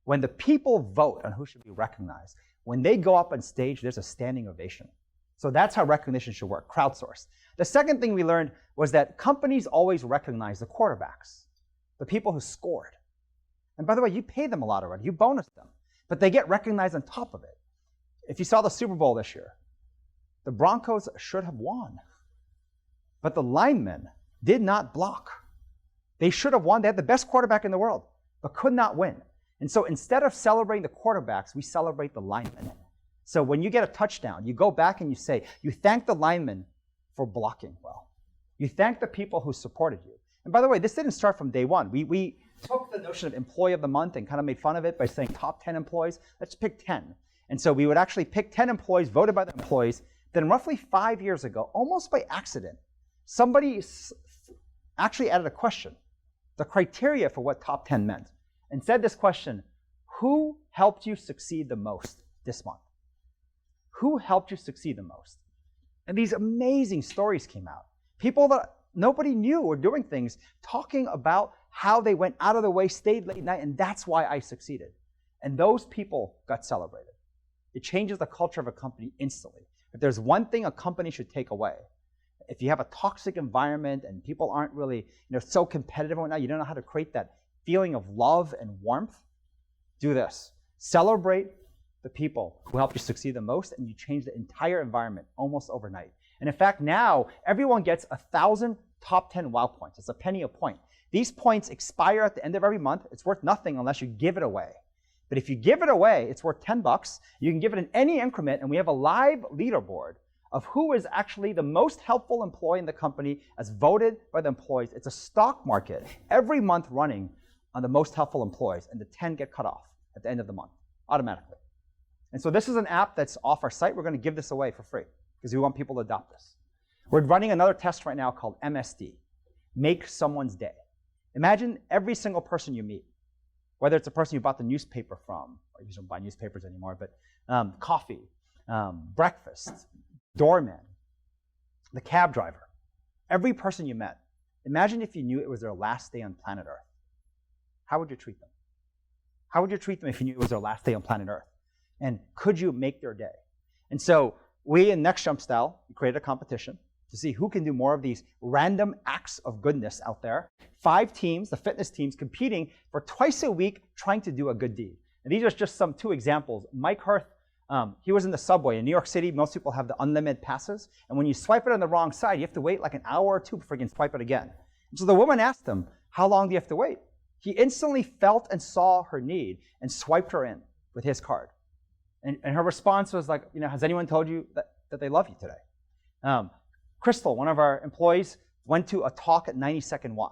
When the people vote on who should be recognized, when they go up on stage, there's a standing ovation. So that's how recognition should work, crowdsourced. The second thing we learned was that companies always recognize the quarterbacks, the people who scored. And by the way, you pay them a lot already, you bonus them, but they get recognized on top of it. If you saw the Super Bowl this year, the Broncos should have won, but the linemen did not block. They should have won. They had the best quarterback in the world, but could not win. And so instead of celebrating the quarterbacks, we celebrate the linemen. So when you get a touchdown, you go back and you say, you thank the lineman for blocking well. You thank the people who supported you. And by the way, this didn't start from day one. We took the notion of employee of the month and kind of made fun of it by saying top 10 employees. Let's pick 10. And so we would actually pick 10 employees voted by the employees. Then roughly 5 years ago, almost by accident, somebody actually added a question, the criteria for what top 10 meant, and said this question: who helped you succeed the most this month? Who helped you succeed the most? And these amazing stories came out. People that nobody knew were doing things, talking about how they went out of the way, stayed late night, and that's why I succeeded. And those people got celebrated. It changes the culture of a company instantly. If there's one thing a company should take away, if you have a toxic environment and people aren't really so competitive right now, you don't know how to create that feeling of love and warmth, do this. Celebrate the people who help you succeed the most, and you change the entire environment almost overnight. And in fact, now everyone gets 1,000 top 10 wow points. It's a penny a point. These points expire at the end of every month. It's worth nothing unless you give it away. But if you give it away, it's worth $10. You can give it in any increment, and we have a live leaderboard of who is actually the most helpful employee in the company as voted by the employees. It's a stock market every month running on the most helpful employees, and the 10 get cut off at the end of the month automatically. And so this is an app that's off our site. We're going to give this away for free because we want people to adopt this. We're running another test right now called MSD, Make Someone's Day. Imagine every single person you meet, whether it's a person you bought the newspaper from, or you don't buy newspapers anymore, but coffee, breakfast, doorman, the cab driver, every person you met. Imagine if you knew it was their last day on planet Earth. How would you treat them? How would you treat them if you knew it was their last day on planet Earth? And could you make their day? And so we in Next Jump Style created a competition to see who can do more of these random acts of goodness out there. 5 teams, the fitness teams, competing for twice a week trying to do a good deed. And these are just some 2 examples. Mike Hirth, he was in the subway in New York City. Most people have the unlimited passes. And when you swipe it on the wrong side, you have to wait like an hour or 2 before you can swipe it again. And so the woman asked him, how long do you have to wait? He instantly felt and saw her need and swiped her in with his card. And her response was like, has anyone told you that they love you today? Crystal, one of our employees, went to a talk at 92nd Y.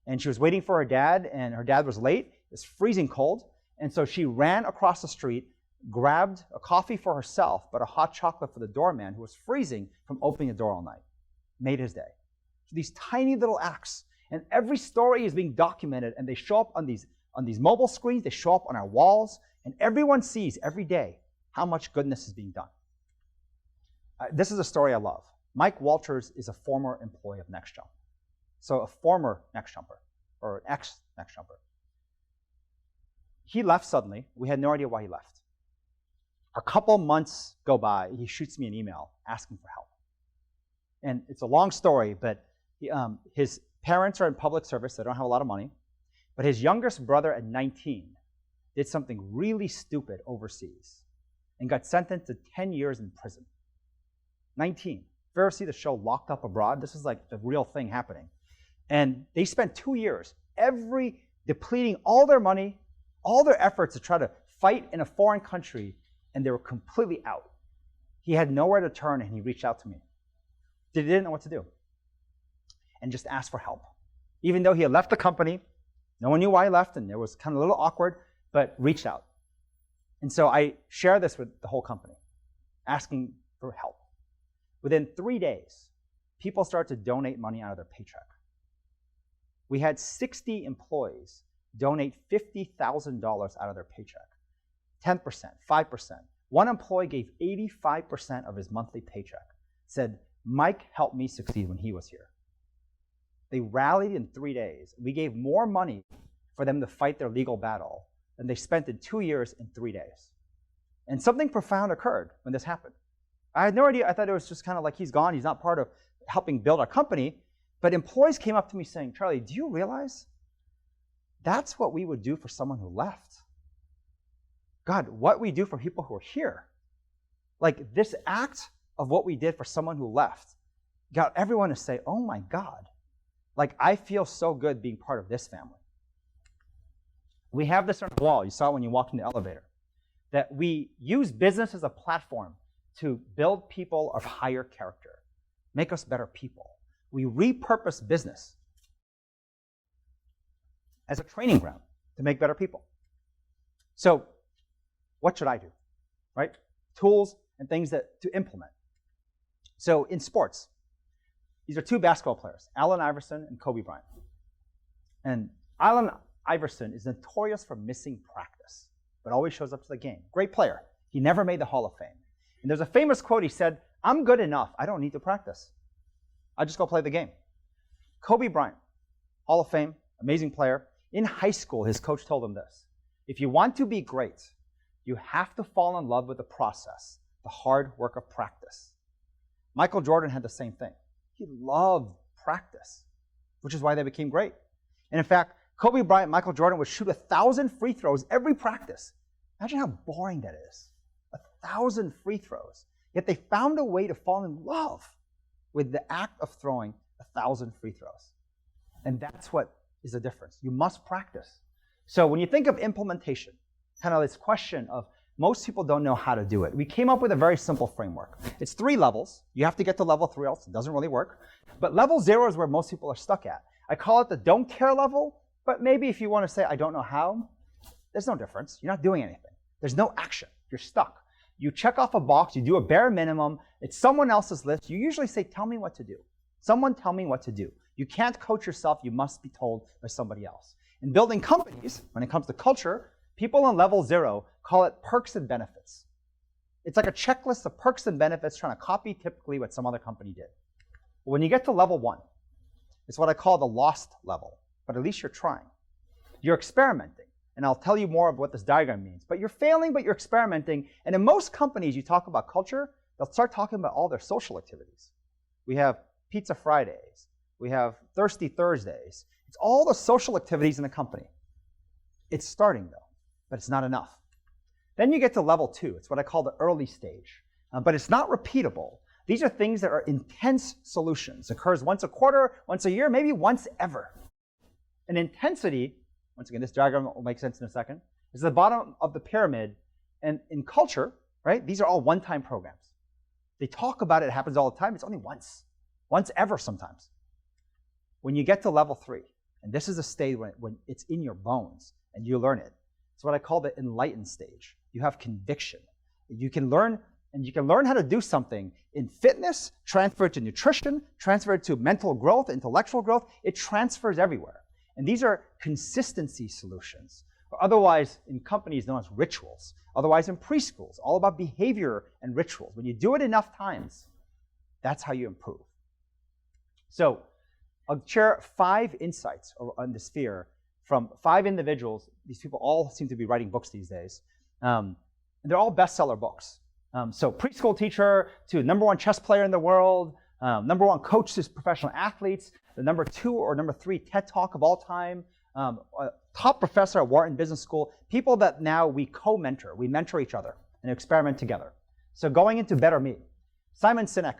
And she was waiting for her dad, and her dad was late. It was freezing cold. And so she ran across the street, grabbed a coffee for herself, but a hot chocolate for the doorman who was freezing from opening the door all night. Made his day. So these tiny little acts. And every story is being documented, and they show up on these mobile screens. They show up on our walls, and everyone sees every day how much goodness is being done. This is a story I love. Mike Walters is a former employee of NextJump. So a former NextJumper, or an ex-NextJumper. He left suddenly. We had no idea why he left. A couple months go by. He shoots me an email asking for help. And it's a long story, but his parents are in public service. They don't have a lot of money. But his youngest brother at 19 did something really stupid overseas and got sentenced to 10 years in prison. 19. If you ever see the show Locked Up Abroad, this is like the real thing happening. And they spent 2 years, depleting all their money, all their efforts to try to fight in a foreign country, and they were completely out. He had nowhere to turn, and he reached out to me. He didn't know what to do, and just asked for help. Even though he had left the company, no one knew why he left, and it was kind of a little awkward, but reached out. And so I share this with the whole company, asking for help. Within 3 days, people started to donate money out of their paycheck. We had 60 employees donate $50,000 out of their paycheck. 10%, 5%. One employee gave 85% of his monthly paycheck. Said, Mike helped me succeed when he was here. They rallied in 3 days. We gave more money for them to fight their legal battle than they spent in 2 years in 3 days. And something profound occurred when this happened. I had no idea. I thought it was just kind of like he's gone. He's not part of helping build our company. But employees came up to me saying, Charlie, do you realize that's what we would do for someone who left? God, what we do for people who are here. Like this act of what we did for someone who left got everyone to say, oh my God, like I feel so good being part of this family. We have this on the wall. You saw it when you walked in the elevator. that we use business as a platform to build people of higher character, make us better people. We repurpose business as a training ground to make better people. So what should I do, right? Tools and things to implement. So in sports, these are two basketball players, Allen Iverson and Kobe Bryant. And Allen Iverson is notorious for missing practice, but always shows up to the game. Great player. He never made the Hall of Fame. And there's a famous quote. He said, "I'm good enough. I don't need to practice. I just go play the game." Kobe Bryant, Hall of Fame, amazing player. In high school, his coach told him this: if you want to be great, you have to fall in love with the process, the hard work of practice. Michael Jordan had the same thing. He loved practice, which is why they became great. And in fact, Kobe Bryant and Michael Jordan would shoot 1,000 free throws every practice. Imagine how boring that is. 1,000 free throws. Yet they found a way to fall in love with the act of throwing 1,000 free throws. And that's what is the difference. You must practice. So when you think of implementation, kind of this question of most people don't know how to do it, we came up with a very simple framework. It's 3 levels. You have to get to level 3, else it doesn't really work. But level 0 is where most people are stuck at. I call it the don't care level, but maybe if you want to say, I don't know how, there's no difference. You're not doing anything. There's no action. You're stuck. You check off a box, you do a bare minimum, it's someone else's list. You usually say, tell me what to do. Someone tell me what to do. You can't coach yourself, you must be told by somebody else. In building companies, when it comes to culture, people on level 0 call it perks and benefits. It's like a checklist of perks and benefits trying to copy typically what some other company did. But when you get to level 1, it's what I call the lost level, but at least you're trying. You're experimenting. And I'll tell you more of what this diagram means. But you're failing, but you're experimenting. And in most companies, you talk about culture, they'll start talking about all their social activities. We have Pizza Fridays. We have Thirsty Thursdays. It's all the social activities in the company. It's starting, though, but it's not enough. Then you get to level 2. It's what I call the early stage. But it's not repeatable. These are things that are intense solutions. It occurs once a quarter, once a year, maybe once ever. And intensity, once again, this diagram will make sense in a second, is the bottom of the pyramid. And in culture, right, these are all one-time programs. They talk about it, it happens all the time. It's only once ever sometimes. When you get to level 3, and this is a stage when it's in your bones and you learn it, it's what I call the enlightened stage. You have conviction. You can learn how to do something in fitness, transfer it to nutrition, transfer it to mental growth, intellectual growth. It transfers everywhere. And these are consistency solutions, or otherwise in companies known as rituals, otherwise in preschools, all about behavior and rituals. When you do it enough times, that's how you improve. So I'll share 5 insights on the sphere from 5 individuals. These people all seem to be writing books these days. And they're all bestseller books. So preschool teacher to #1 chess player in the world, #1 coach to professional athletes, the #2 or #3 TED Talk of all time, top professor at Wharton Business School, people that now we co-mentor. We mentor each other and experiment together. So going into Better Me, Simon Sinek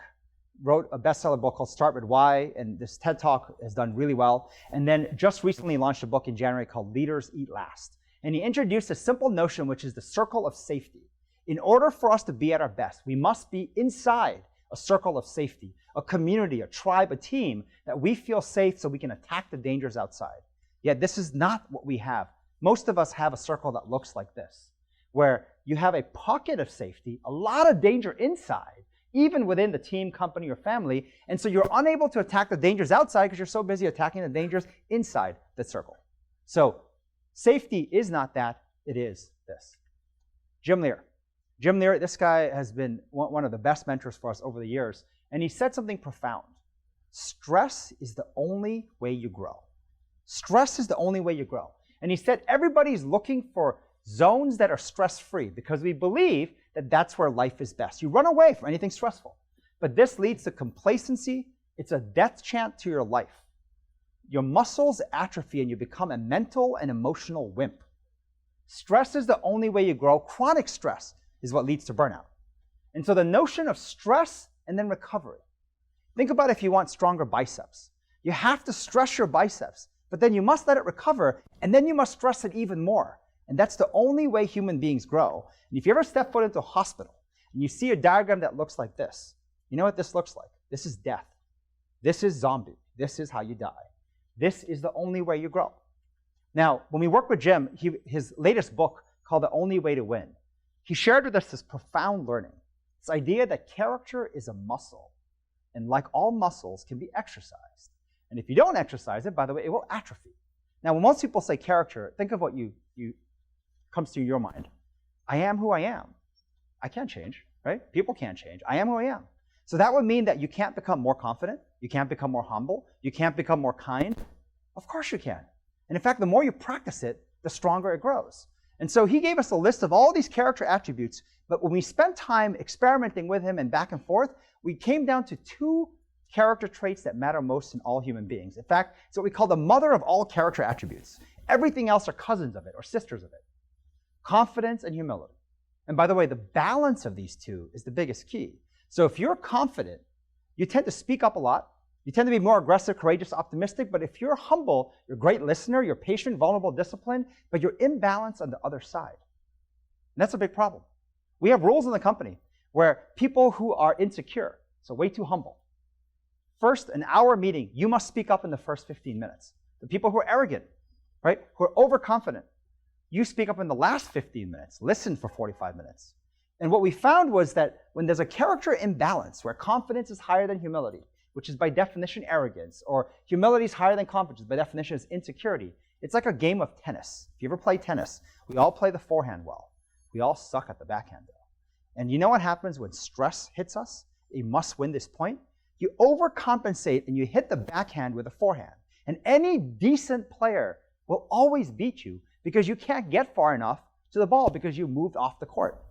wrote a bestseller book called Start With Why, and this TED Talk has done really well. And then just recently launched a book in January called Leaders Eat Last. And he introduced a simple notion, which is the circle of safety. In order for us to be at our best, we must be inside a circle of safety, a community, a tribe, a team that we feel safe so we can attack the dangers outside. Yet this is not what we have. Most of us have a circle that looks like this, where you have a pocket of safety, a lot of danger inside, even within the team, company, or family, and so you're unable to attack the dangers outside because you're so busy attacking the dangers inside the circle. So safety is not that, it is this. Jim Lear. Jim Lear, this guy has been one of the best mentors for us over the years, and he said something profound. Stress is the only way you grow. Stress is the only way you grow. And he said everybody's looking for zones that are stress-free because we believe that that's where life is best. You run away from anything stressful. But this leads to complacency. It's a death chant to your life. Your muscles atrophy and you become a mental and emotional wimp. Stress is the only way you grow. Chronic stress is what leads to burnout. And so the notion of stress and then recovery. Think about if you want stronger biceps. You have to stress your biceps, but then you must let it recover, and then you must stress it even more. And that's the only way human beings grow. And if you ever step foot into a hospital and you see a diagram that looks like this, you know what this looks like? This is death. This is zombie. This is how you die. This is the only way you grow. Now, when we work with Jim, his latest book called The Only Way to Win, he shared with us this profound learning, this idea that character is a muscle, and like all muscles, can be exercised. And if you don't exercise it, by the way, it will atrophy. Now, when most people say character, think of what you comes to your mind. I am who I am. I can't change, right? People can't change. I am who I am. So that would mean that you can't become more confident, you can't become more humble, you can't become more kind. Of course you can. And in fact, the more you practice it, the stronger it grows. And so he gave us a list of all these character attributes, but when we spent time experimenting with him and back and forth, we came down to 2 character traits that matter most in all human beings. In fact, it's what we call the mother of all character attributes. Everything else are cousins of it or sisters of it. Confidence and humility. And by the way, the balance of these 2 is the biggest key. So if you're confident, you tend to speak up a lot. You tend to be more aggressive, courageous, optimistic. But if you're humble, you're a great listener, you're patient, vulnerable, disciplined, but you're imbalanced on the other side. And that's a big problem. We have rules in the company where people who are insecure, so way too humble, first, an hour meeting, you must speak up in the first 15 minutes. The people who are arrogant, right, who are overconfident, you speak up in the last 15 minutes, listen for 45 minutes. And what we found was that when there's a character imbalance where confidence is higher than humility, which is by definition arrogance, or humility is higher than confidence, by definition is insecurity, it's like a game of tennis. If you ever play tennis, we all play the forehand well. We all suck at the backhand though. And you know what happens when stress hits us? You must win this point. You overcompensate and you hit the backhand with a forehand. And any decent player will always beat you because you can't get far enough to the ball because you moved off the court.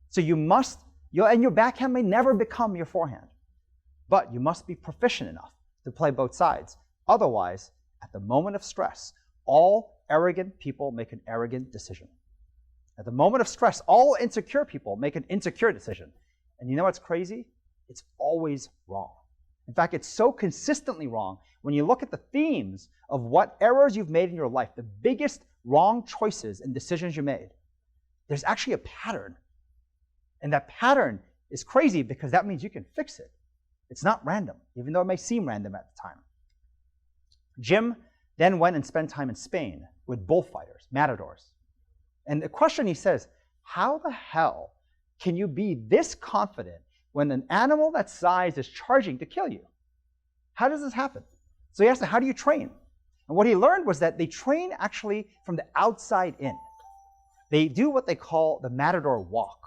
So and your backhand may never become your forehand, but you must be proficient enough to play both sides. Otherwise, at the moment of stress, all arrogant people make an arrogant decision. At the moment of stress, all insecure people make an insecure decision. And you know what's crazy? It's always wrong. In fact, it's so consistently wrong when you look at the themes of what errors you've made in your life, the biggest wrong choices and decisions you made. There's actually a pattern. And that pattern is crazy because that means you can fix it. It's not random, even though it may seem random at the time. Jim then went and spent time in Spain with bullfighters, matadors. And the question he says, how the hell can you be this confident when an animal that size is charging to kill you? How does this happen? So he asked him, how do you train? And what he learned was that they train actually from the outside in. They do what they call the matador walk.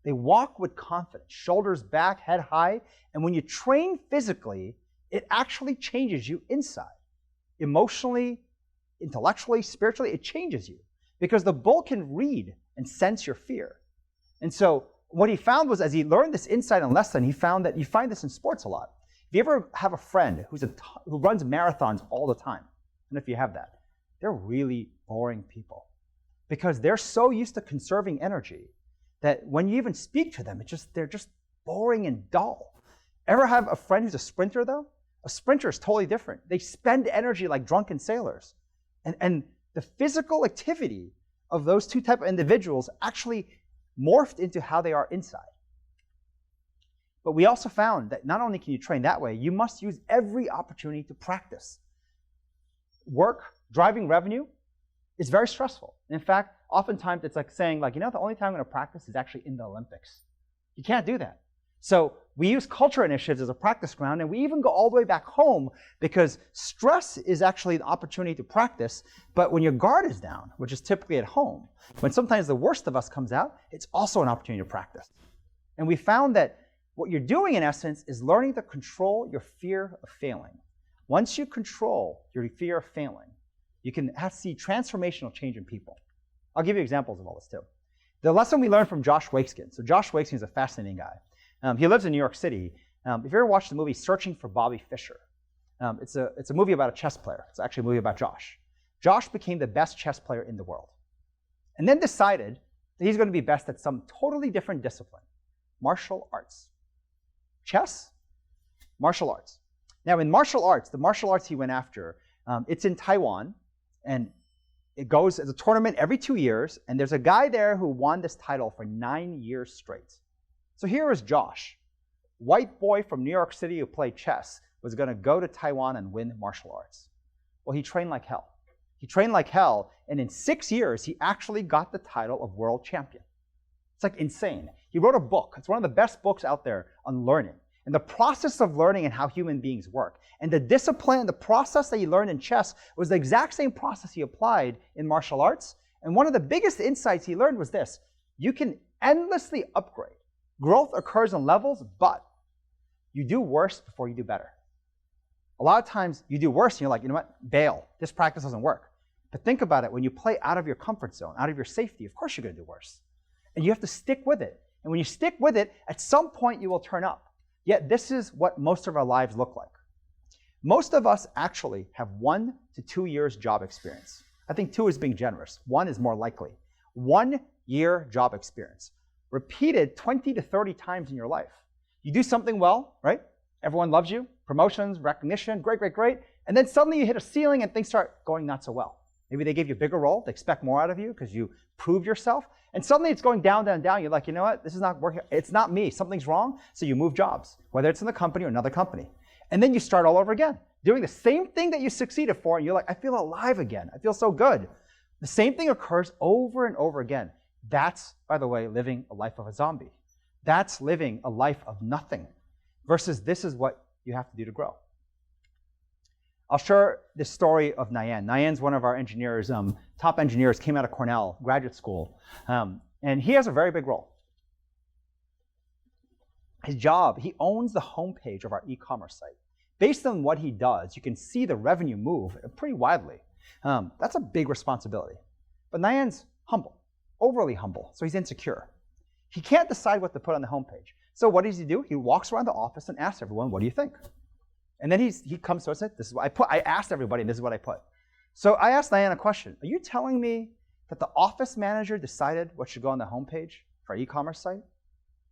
They walk with confidence, shoulders back, head high. And when you train physically, it actually changes you inside. Emotionally, intellectually, spiritually, it changes you. Because the bull can read and sense your fear. And so what he found was, as he learned this insight and lesson, he found that you find this in sports a lot. If you ever have a friend who runs marathons all the time, and if you have that, they're really boring people. Because they're so used to conserving energy that when you even speak to them, they're just boring and dull. Ever have a friend who's a sprinter, though? A sprinter is totally different. They spend energy like drunken sailors. And the physical activity of those 2 types of individuals actually morphed into how they are inside. But we also found that not only can you train that way, you must use every opportunity to practice. Work, driving revenue, is very stressful. In fact, oftentimes it's like saying, the only time I'm going to practice is actually in the Olympics. You can't do that. So we use culture initiatives as a practice ground, and we even go all the way back home because stress is actually an opportunity to practice. But when your guard is down, which is typically at home, when sometimes the worst of us comes out, it's also an opportunity to practice. And we found that what you're doing, in essence, is learning to control your fear of failing. Once you control your fear of failing, you can see transformational change in people. I'll give you examples of all this too. The lesson we learned from Josh Waitzkin. So Josh Waitzkin is a fascinating guy. He lives in New York City. If you ever watched the movie Searching for Bobby Fischer, it's a movie about a chess player. It's actually a movie about Josh. Josh became the best chess player in the world, and then decided that he's going to be best at some totally different discipline, martial arts. Chess, martial arts. Now in martial arts, the martial arts he went after, it's in Taiwan, and It goes as a tournament every 2 years, and there's a guy there who won this title for 9 years straight. So here is Josh, white boy from New York City who played chess, was going to go to Taiwan and win martial arts. Well, he trained like hell. He trained like hell, and in 6 years, he actually got the title of world champion. It's like insane. He wrote a book. It's one of the best books out there on learning and the process of learning and how human beings work. And the discipline, the process that he learned in chess was the exact same process he applied in martial arts. And one of the biggest insights he learned was this: you can endlessly upgrade. Growth occurs in levels, but you do worse before you do better. A lot of times you do worse and you're like, you know what, bail. This practice doesn't work. But think about it. When you play out of your comfort zone, out of your safety, of course you're going to do worse. And you have to stick with it. And when you stick with it, at some point you will turn up. Yet this is what most of our lives look like. Most of us actually have 1 to 2 years job experience. I think 2 is being generous. 1 is more likely. 1 year job experience, repeated 20 to 30 times in your life. You do something well, right? Everyone loves you, promotions, recognition, great, great, great. And then suddenly you hit a ceiling and things start going not so well. Maybe they gave you a bigger role, they expect more out of you because you proved yourself. And suddenly it's going down, down, down. You're like, you know what, this is not working. It's not me, something's wrong. So you move jobs, whether it's in the company or another company. And then you start all over again, doing the same thing that you succeeded for. And you're like, I feel alive again. I feel so good. The same thing occurs over and over again. That's, by the way, living a life of a zombie. That's living a life of nothing versus this is what you have to do to grow. I'll share the story of Nayan. Nayan's one of our engineers, top engineers, came out of Cornell graduate school, and he has a very big role. His job, he owns the homepage of our e-commerce site. Based on what he does, you can see the revenue move pretty widely. That's a big responsibility. But Nayan's humble, overly humble, so he's insecure. He can't decide what to put on the homepage. So what does he do? He walks around the office and asks everyone, what do you think? And then he comes to us and says, this is what I put. I asked everybody, and this is what I put. So I asked Nayan a question. Are you telling me that the office manager decided what should go on the homepage for our e-commerce site?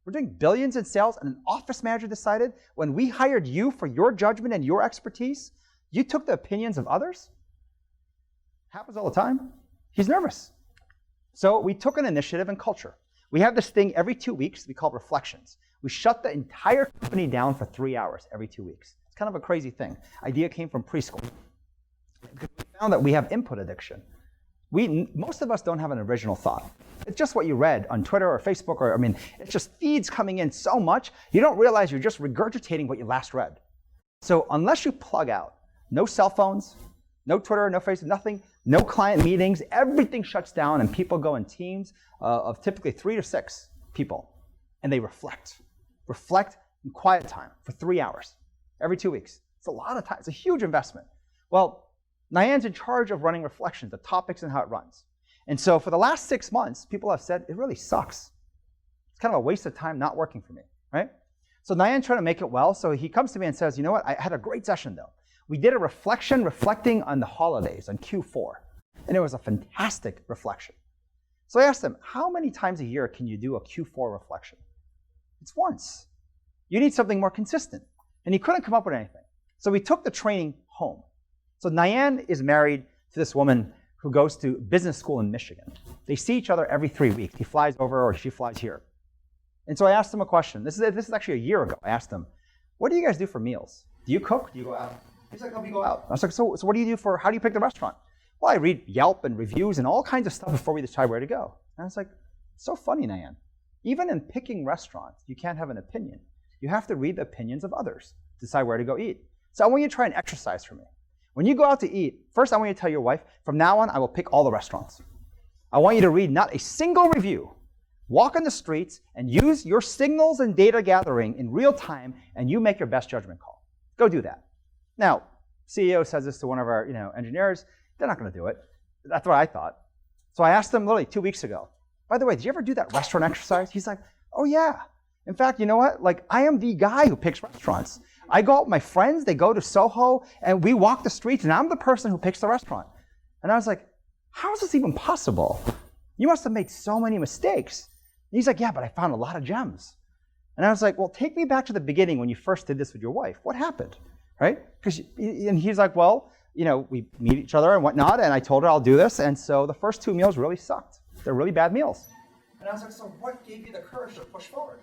We're doing billions in sales, and an office manager decided when we hired you for your judgment and your expertise, you took the opinions of others? Happens all the time. He's nervous. So we took an initiative in culture. We have this thing every 2 weeks we call reflections. We shut the entire company down for 3 hours every 2 weeks. It's kind of a crazy thing. Idea came from preschool. Because we found that we have input addiction. Most of us don't have an original thought. It's just what you read on Twitter or Facebook, it's just feeds coming in so much, you don't realize you're just regurgitating what you last read. So unless you plug out, no cell phones, no Twitter, no Facebook, nothing, no client meetings, everything shuts down and people go in teams of typically 3 to 6 people. And they reflect in quiet time for 3 hours every 2 weeks. It's a lot of time. It's a huge investment. Well, Nayan's in charge of running reflections, the topics and how it runs. And so for the last 6 months, people have said, it really sucks. It's kind of a waste of time not working for me, right? So Nayan's trying to make it well. So he comes to me and says, you know what? I had a great session though. We did a reflection reflecting on the holidays, on Q4. And it was a fantastic reflection. So I asked him, how many times a year can you do a Q4 reflection? It's once. You need something more consistent. And he couldn't come up with anything. So we took the training home. So Nayan is married to this woman who goes to business school in Michigan. They see each other every 3 weeks. He flies over or she flies here. And so I asked him a question. This is actually a year ago. I asked him, what do you guys do for meals? Do you cook? Do you go out? He's like, oh, we go out. I was like, so what do you do how do you pick the restaurant? Well, I read Yelp and reviews and all kinds of stuff before we decide where to go. And I was like, so funny, Nayan. Even in picking restaurants, you can't have an opinion. You have to read the opinions of others to decide where to go eat. So I want you to try an exercise for me. When you go out to eat, first I want you to tell your wife, from now on, I will pick all the restaurants. I want you to read not a single review. Walk on the streets and use your signals and data gathering in real time, and you make your best judgment call. Go do that. Now, CEO says this to one of our engineers. They're not going to do it. That's what I thought. So I asked them literally 2 weeks ago, by the way, did you ever do that restaurant exercise? He's like, oh yeah. In fact, you know what? Like, I am the guy who picks restaurants. I go out with my friends, they go to Soho, and we walk the streets, and I'm the person who picks the restaurant. And I was like, how is this even possible? You must have made so many mistakes. And he's like, yeah, but I found a lot of gems. And I was like, well, take me back to the beginning when you first did this with your wife. What happened, right? And he's like, well, we meet each other and whatnot, and I told her I'll do this, and so the first 2 meals really sucked. They're really bad meals. And I was like, so what gave you the courage to push forward?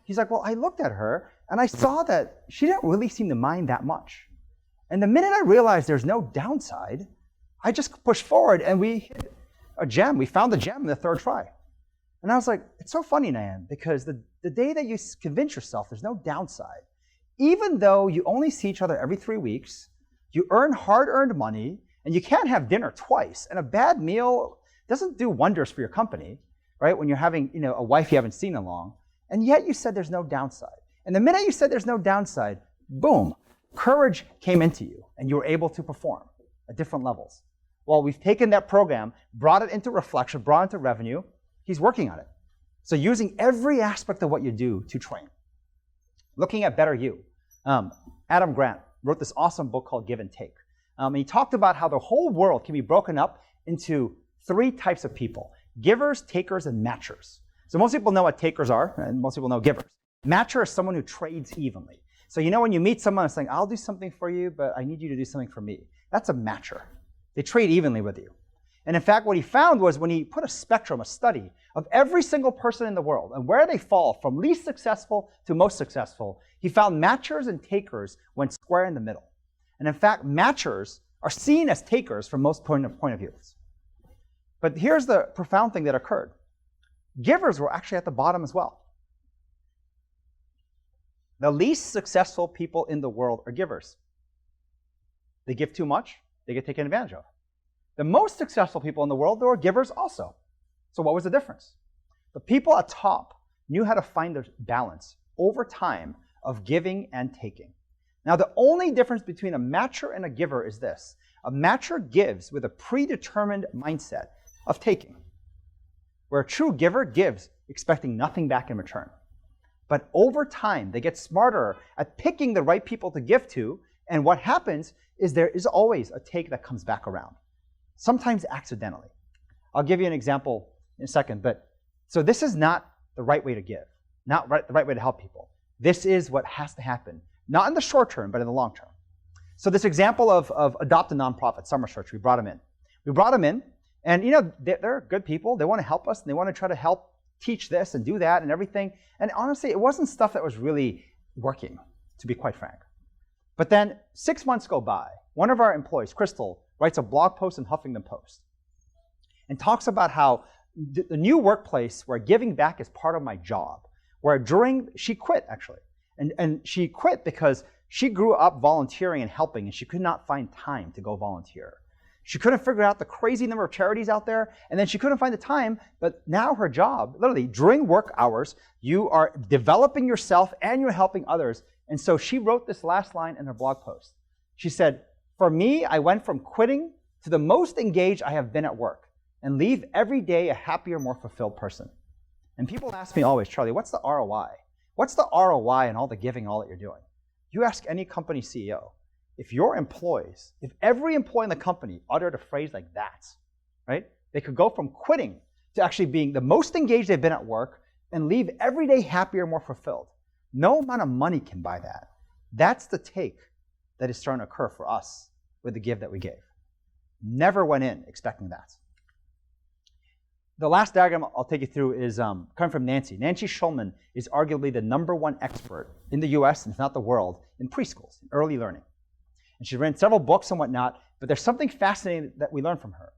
He's like, well, I looked at her, and I saw that she didn't really seem to mind that much. And the minute I realized there's no downside, I just pushed forward, and we hit a gem. We found the gem in the 3rd try. And I was like, it's so funny, Nayan, because the day that you convince yourself there's no downside, even though you only see each other every 3 weeks, you earn hard-earned money, and you can't have dinner twice, and a bad meal doesn't do wonders for your company, right? When you're having a wife you haven't seen in long, and yet you said there's no downside. And the minute you said there's no downside, boom, courage came into you, and you were able to perform at different levels. Well, we've taken that program, brought it into reflection, brought it into revenue. He's working on it. So using every aspect of what you do to train. Looking at better you. Adam Grant wrote this awesome book called Give and Take. And he talked about how the whole world can be broken up into 3 types of people: givers, takers, and matchers. So most people know what takers are, and most people know givers. Matcher is someone who trades evenly. So when you meet someone and saying, I'll do something for you, but I need you to do something for me. That's a matcher. They trade evenly with you. And in fact, what he found was when he put a spectrum, a study of every single person in the world and where they fall from least successful to most successful, he found matchers and takers went square in the middle. And in fact, matchers are seen as takers from most point of views. But here's the profound thing that occurred. Givers were actually at the bottom as well. The least successful people in the world are givers. They give too much, they get taken advantage of. The most successful people in the world, they were givers also. So what was the difference? The people at top knew how to find the balance over time of giving and taking. Now, the only difference between a matcher and a giver is this. A matcher gives with a predetermined mindset of taking, where a true giver gives expecting nothing back in return. But over time, they get smarter at picking the right people to give to, and what happens is there is always a take that comes back around, sometimes accidentally. I'll give you an example in a second, but so this is not the right way to give, not the right way to help people. This is what has to happen, not in the short term, but in the long term. So this example of Adopt a Nonprofit, Summer Search, we brought them in. We brought them in, and they're good people. They want to help us, and they want to try to help teach this and do that and everything. And honestly, it wasn't stuff that was really working, to be quite frank. But then 6 months go by. One of our employees, Crystal, writes a blog post in Huffington Post and talks about how the new workplace where giving back is part of my job, where she quit actually. And she quit because she grew up volunteering and helping, and she could not find time to go volunteer. She couldn't figure out the crazy number of charities out there, and then she couldn't find the time, but now her job, literally during work hours, you are developing yourself and you're helping others. And so she wrote this last line in her blog post. She said, "For me, I went from quitting to the most engaged I have been at work and leave every day a happier, more fulfilled person." And people ask me always, "Charlie, what's the ROI? What's the ROI in all the giving, all that you're doing?" You ask any company CEO, if every employee in the company uttered a phrase like that, right? They could go from quitting to actually being the most engaged they've been at work and leave every day happier, more fulfilled. No amount of money can buy that. That's the take that is starting to occur for us with the give that we gave. Never went in expecting that. The last diagram I'll take you through is coming from Nancy. Nancy Schulman is arguably the #1 expert in the US, and if not the world, in preschools, in early learning. And she's written several books and whatnot, but there's something fascinating that we learned from her,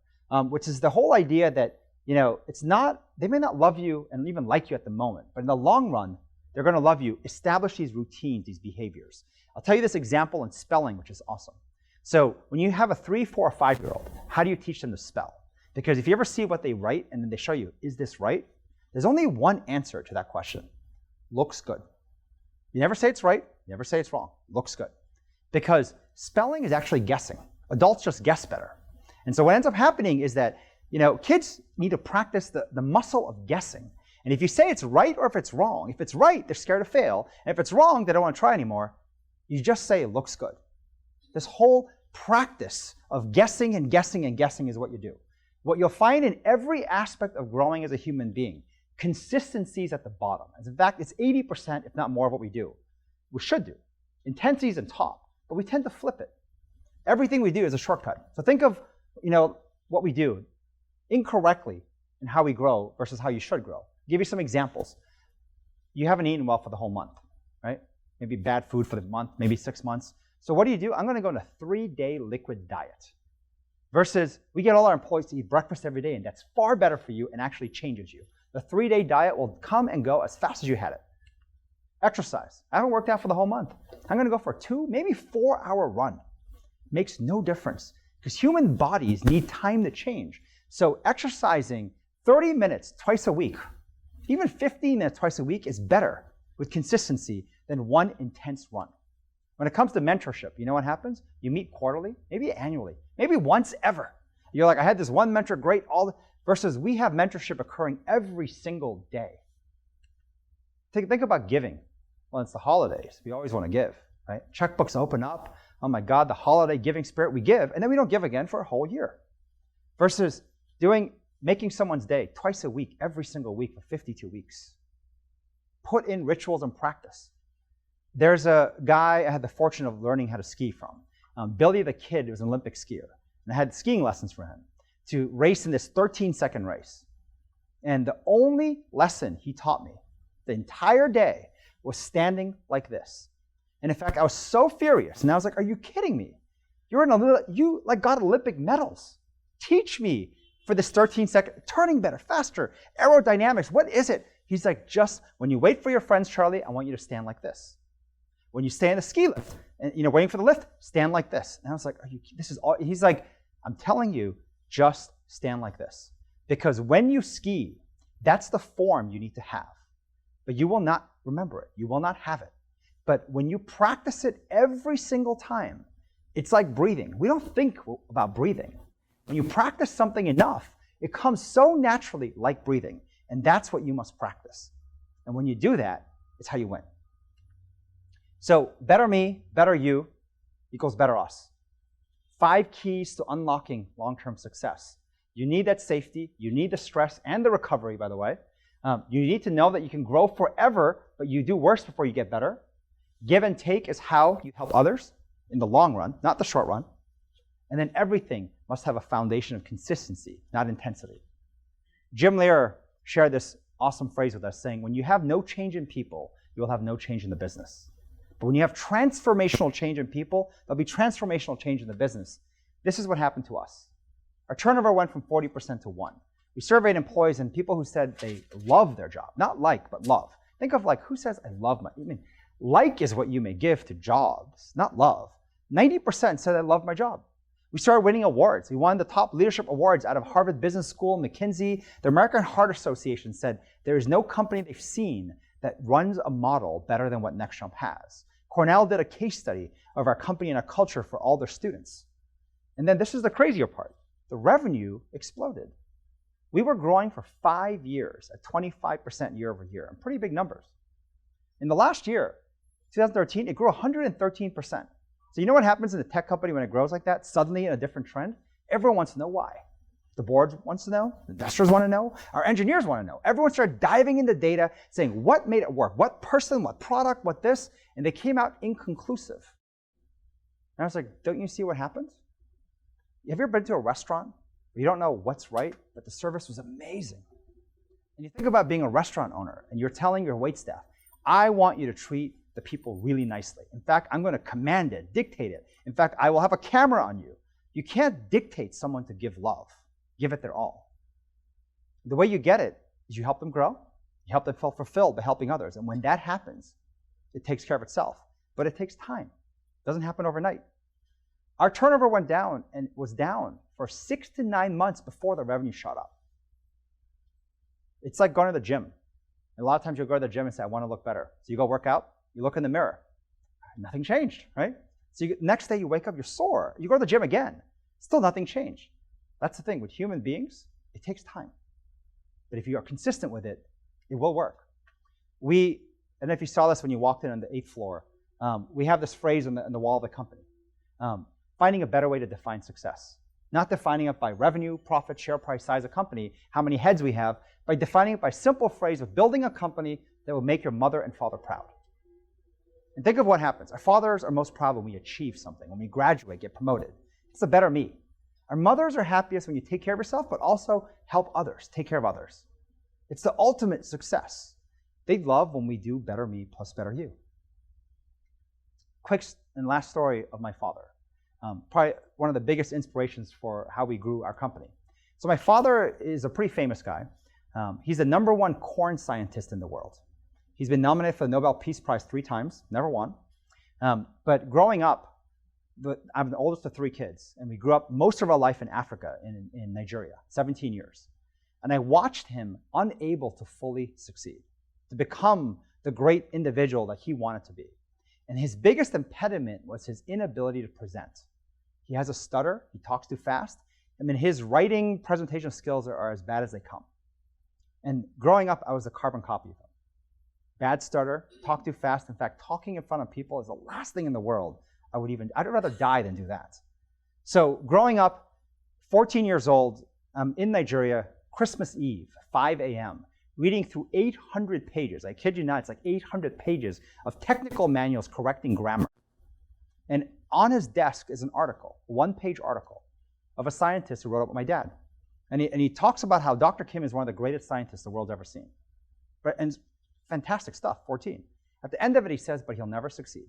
which is the whole idea that they may not love you and even like you at the moment, but in the long run, they're going to love you. Establish these routines, these behaviors. I'll tell you this example in spelling, which is awesome. So when you have a 3, 4, or 5-year-old, how do you teach them to spell? Because if you ever see what they write and then they show you, is this right? There's only one answer to that question. Looks good. You never say it's right, you never say it's wrong. Looks good. Because spelling is actually guessing. Adults just guess better. And so what ends up happening is that kids need to practice the muscle of guessing. And if you say it's right or if it's wrong, if it's right, they're scared to fail. And if it's wrong, they don't want to try anymore. You just say it looks good. This whole practice of guessing and guessing and guessing is what you do. What you'll find in every aspect of growing as a human being, consistency is at the bottom. As in fact, it's 80%, if not more, of what we do. We should do. Intensity is on top, but we tend to flip it. Everything we do is a shortcut. So think of, what we do incorrectly and how we grow versus how you should grow. I'll give you some examples. You haven't eaten well for the whole month, right? Maybe bad food for the month, maybe 6 months. So what do? I'm going to go on a 3-day liquid diet. Versus we get all our employees to eat breakfast every day, and that's far better for you and actually changes you. The 3-day diet will come and go as fast as you had it. Exercise. I haven't worked out for the whole month. I'm going to go for a 2, maybe 4-hour run. Makes no difference because human bodies need time to change. So exercising 30 minutes twice a week, even 15 minutes twice a week is better with consistency than one intense run. When it comes to mentorship, you know what happens? You meet quarterly, maybe annually, maybe once ever. You're like, I had this one mentor, great, versus we have mentorship occurring every single day. Think about giving. Well, it's the holidays. We always want to give, right? Checkbooks open up. Oh my God, the holiday giving spirit, we give, and then we don't give again for a whole year. Versus making someone's day twice a week, every single week for 52 weeks. Put in rituals and practice. There's a guy I had the fortune of learning how to ski from. Billy the Kid was an Olympic skier. And I had skiing lessons for him to race in this 13-second race. And the only lesson he taught me the entire day was standing like this. And in fact, I was so furious. And I was like, are you kidding me? You got Olympic medals. Teach me for this 13-second, turning better, faster, aerodynamics. What is it? He's like, just when you wait for your friends, Charlie, I want you to stand like this. When you stay in the ski lift and waiting for the lift, stand like this. And I was like, this is all. He's like, I'm telling you, just stand like this. Because when you ski, that's the form you need to have. But you will not remember it. You will not have it. But when you practice it every single time, it's like breathing. We don't think about breathing. When you practice something enough, it comes so naturally like breathing. And that's what you must practice. And when you do that, it's how you win. So better me, better you equals better us. 5 keys to unlocking long-term success. You need that safety. You need the stress and the recovery, by the way. You need to know that you can grow forever, but you do worse before you get better. Give and take is how you help others in the long run, not the short run. And then everything must have a foundation of consistency, not intensity. Jim Lehrer shared this awesome phrase with us saying, when you have no change in people, you will have no change in the business. But when you have transformational change in people, there'll be transformational change in the business. This is what happened to us. Our turnover went from 40% to 1%. We surveyed employees and people who said they love their job. Not like, but love. Think of who says, I love my, like is what you may give to jobs, not love. 90% said I love my job. We started winning awards. We won the top leadership awards out of Harvard Business School, McKinsey. The American Heart Association said there is no company they've seen that runs a model better than what NextJump has. Cornell did a case study of our company and our culture for all their students. And then this is the crazier part. The revenue exploded. We were growing for 5 years at 25% year over year, and pretty big numbers. In the last year, 2013, it grew 113%. So you know what happens in a tech company when it grows like that, suddenly in a different trend? Everyone wants to know why. The board wants to know, the investors want to know, our engineers want to know. Everyone started diving into data, saying what made it work, what person, what product, what this, and they came out inconclusive. And I was like, don't you see what happens? Have you ever been to a restaurant where you don't know what's right, but the service was amazing? And you think about being a restaurant owner, and you're telling your waitstaff, I want you to treat the people really nicely. In fact, I'm going to command it, dictate it. In fact, I will have a camera on you. You can't dictate someone to give love. Give it their all. The way you get it is you help them grow. You help them feel fulfilled by helping others. And when that happens, it takes care of itself. But it takes time. It doesn't happen overnight. Our turnover went down and was down for 6 to 9 months before the revenue shot up. It's like going to the gym. And a lot of times you'll go to the gym and say, I want to look better. So you go work out. You look in the mirror. Nothing changed, right? So next day you wake up, you're sore. You go to the gym again. Still nothing changed. That's the thing. With human beings, it takes time. But if you are consistent with it, it will work. And if you saw this when you walked in on the 8th floor, we have this phrase on the wall of the company. Finding a better way to define success. Not defining it by revenue, profit, share price, size of company, how many heads we have, by defining it by simple phrase of building a company that will make your mother and father proud. And think of what happens. Our fathers are most proud when we achieve something, when we graduate, get promoted. It's a better me. Our mothers are happiest when you take care of yourself, but also help others, take care of others. It's the ultimate success. They love when we do better me plus better you. Quick and last story of my father. Probably one of the biggest inspirations for how we grew our company. So my father is a pretty famous guy. He's the #1 corn scientist in the world. He's been nominated for the Nobel Peace Prize 3 times, never won. But growing up, I'm the oldest of 3 kids, and we grew up most of our life in Africa, in Nigeria, 17 years. And I watched him unable to fully succeed, to become the great individual that he wanted to be. And his biggest impediment was his inability to present. He has a stutter, he talks too fast. I mean, his writing presentation skills are as bad as they come. And growing up, I was a carbon copy of him. Bad stutter, talk too fast. In fact, talking in front of people is the last thing in the world I'd rather die than do that. So growing up, 14 years old, in Nigeria, Christmas Eve, 5 a.m., reading through 800 pages. I kid you not, it's like 800 pages of technical manuals correcting grammar. And on his desk is an article, a 1-page article, of a scientist who wrote about my dad. And he talks about how Dr. Kim is one of the greatest scientists the world's ever seen. And fantastic stuff, 14. At the end of it, he says, but he'll never succeed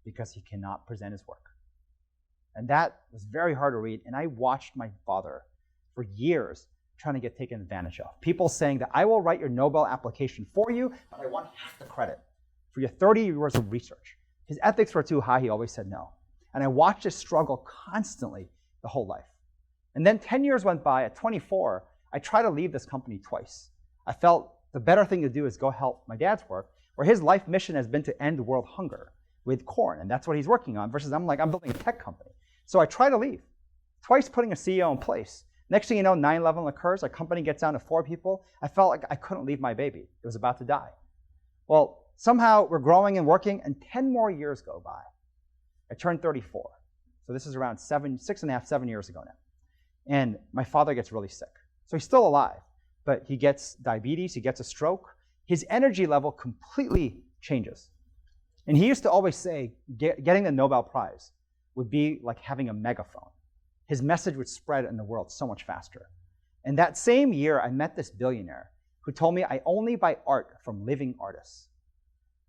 because he cannot present his work. And that was very hard to read. And I watched my father for years trying to get taken advantage of. People saying that I will write your Nobel application for you, but I want half the credit for your 30 years of research. His ethics were too high. He always said no. And I watched his struggle constantly the whole life. And then 10 years went by. At 24, I tried to leave this company twice. I felt the better thing to do is go help my dad's work, where his life mission has been to end world hunger with corn, and that's what he's working on, versus I'm building a tech company. So I try to leave, twice putting a CEO in place. Next thing you know, 9/11 occurs, our company gets down to 4 people. I felt like I couldn't leave my baby. It was about to die. Well, somehow we're growing and working, and 10 more years go by. I turned 34. So this is around 6.5, 7 years ago now. And my father gets really sick. So he's still alive, but he gets diabetes, he gets a stroke. His energy level completely changes. And he used to always say, getting the Nobel Prize would be like having a megaphone. His message would spread in the world so much faster. And that same year, I met this billionaire who told me I only buy art from living artists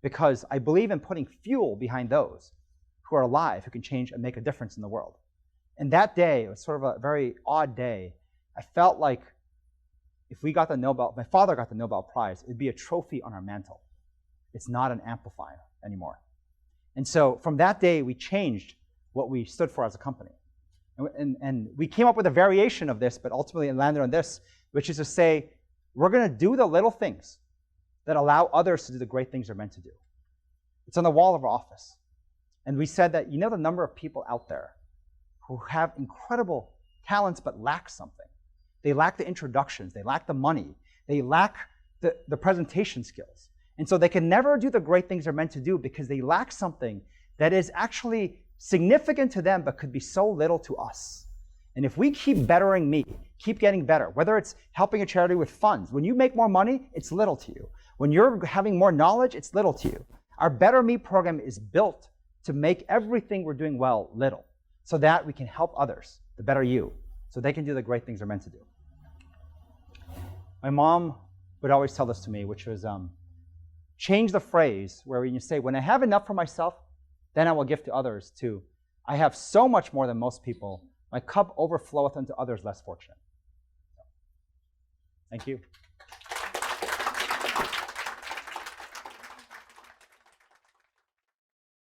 because I believe in putting fuel behind those who are alive, who can change and make a difference in the world. And that day, it was sort of a very odd day. I felt like if my father got the Nobel Prize, it'd be a trophy on our mantle. It's not an amplifier anymore. And so from that day, we changed what we stood for as a company. And we came up with a variation of this, but ultimately it landed on this, which is to say, we're going to do the little things that allow others to do the great things they're meant to do. It's on the wall of our office. And we said that, the number of people out there who have incredible talents but lack something. They lack the introductions, they lack the money, they lack the presentation skills. And so they can never do the great things they're meant to do because they lack something that is actually significant to them but could be so little to us. And if we keep bettering me, keep getting better, whether it's helping a charity with funds, when you make more money, it's little to you. When you're having more knowledge, it's little to you. Our Better Me program is built to make everything we're doing well little, so that we can help others, the better you, so they can do the great things they're meant to do. My mom would always tell this to me, which was change the phrase where when you say, when I have enough for myself, then I will give to others, to I have so much more than most people, my cup overfloweth unto others less fortunate. Thank you.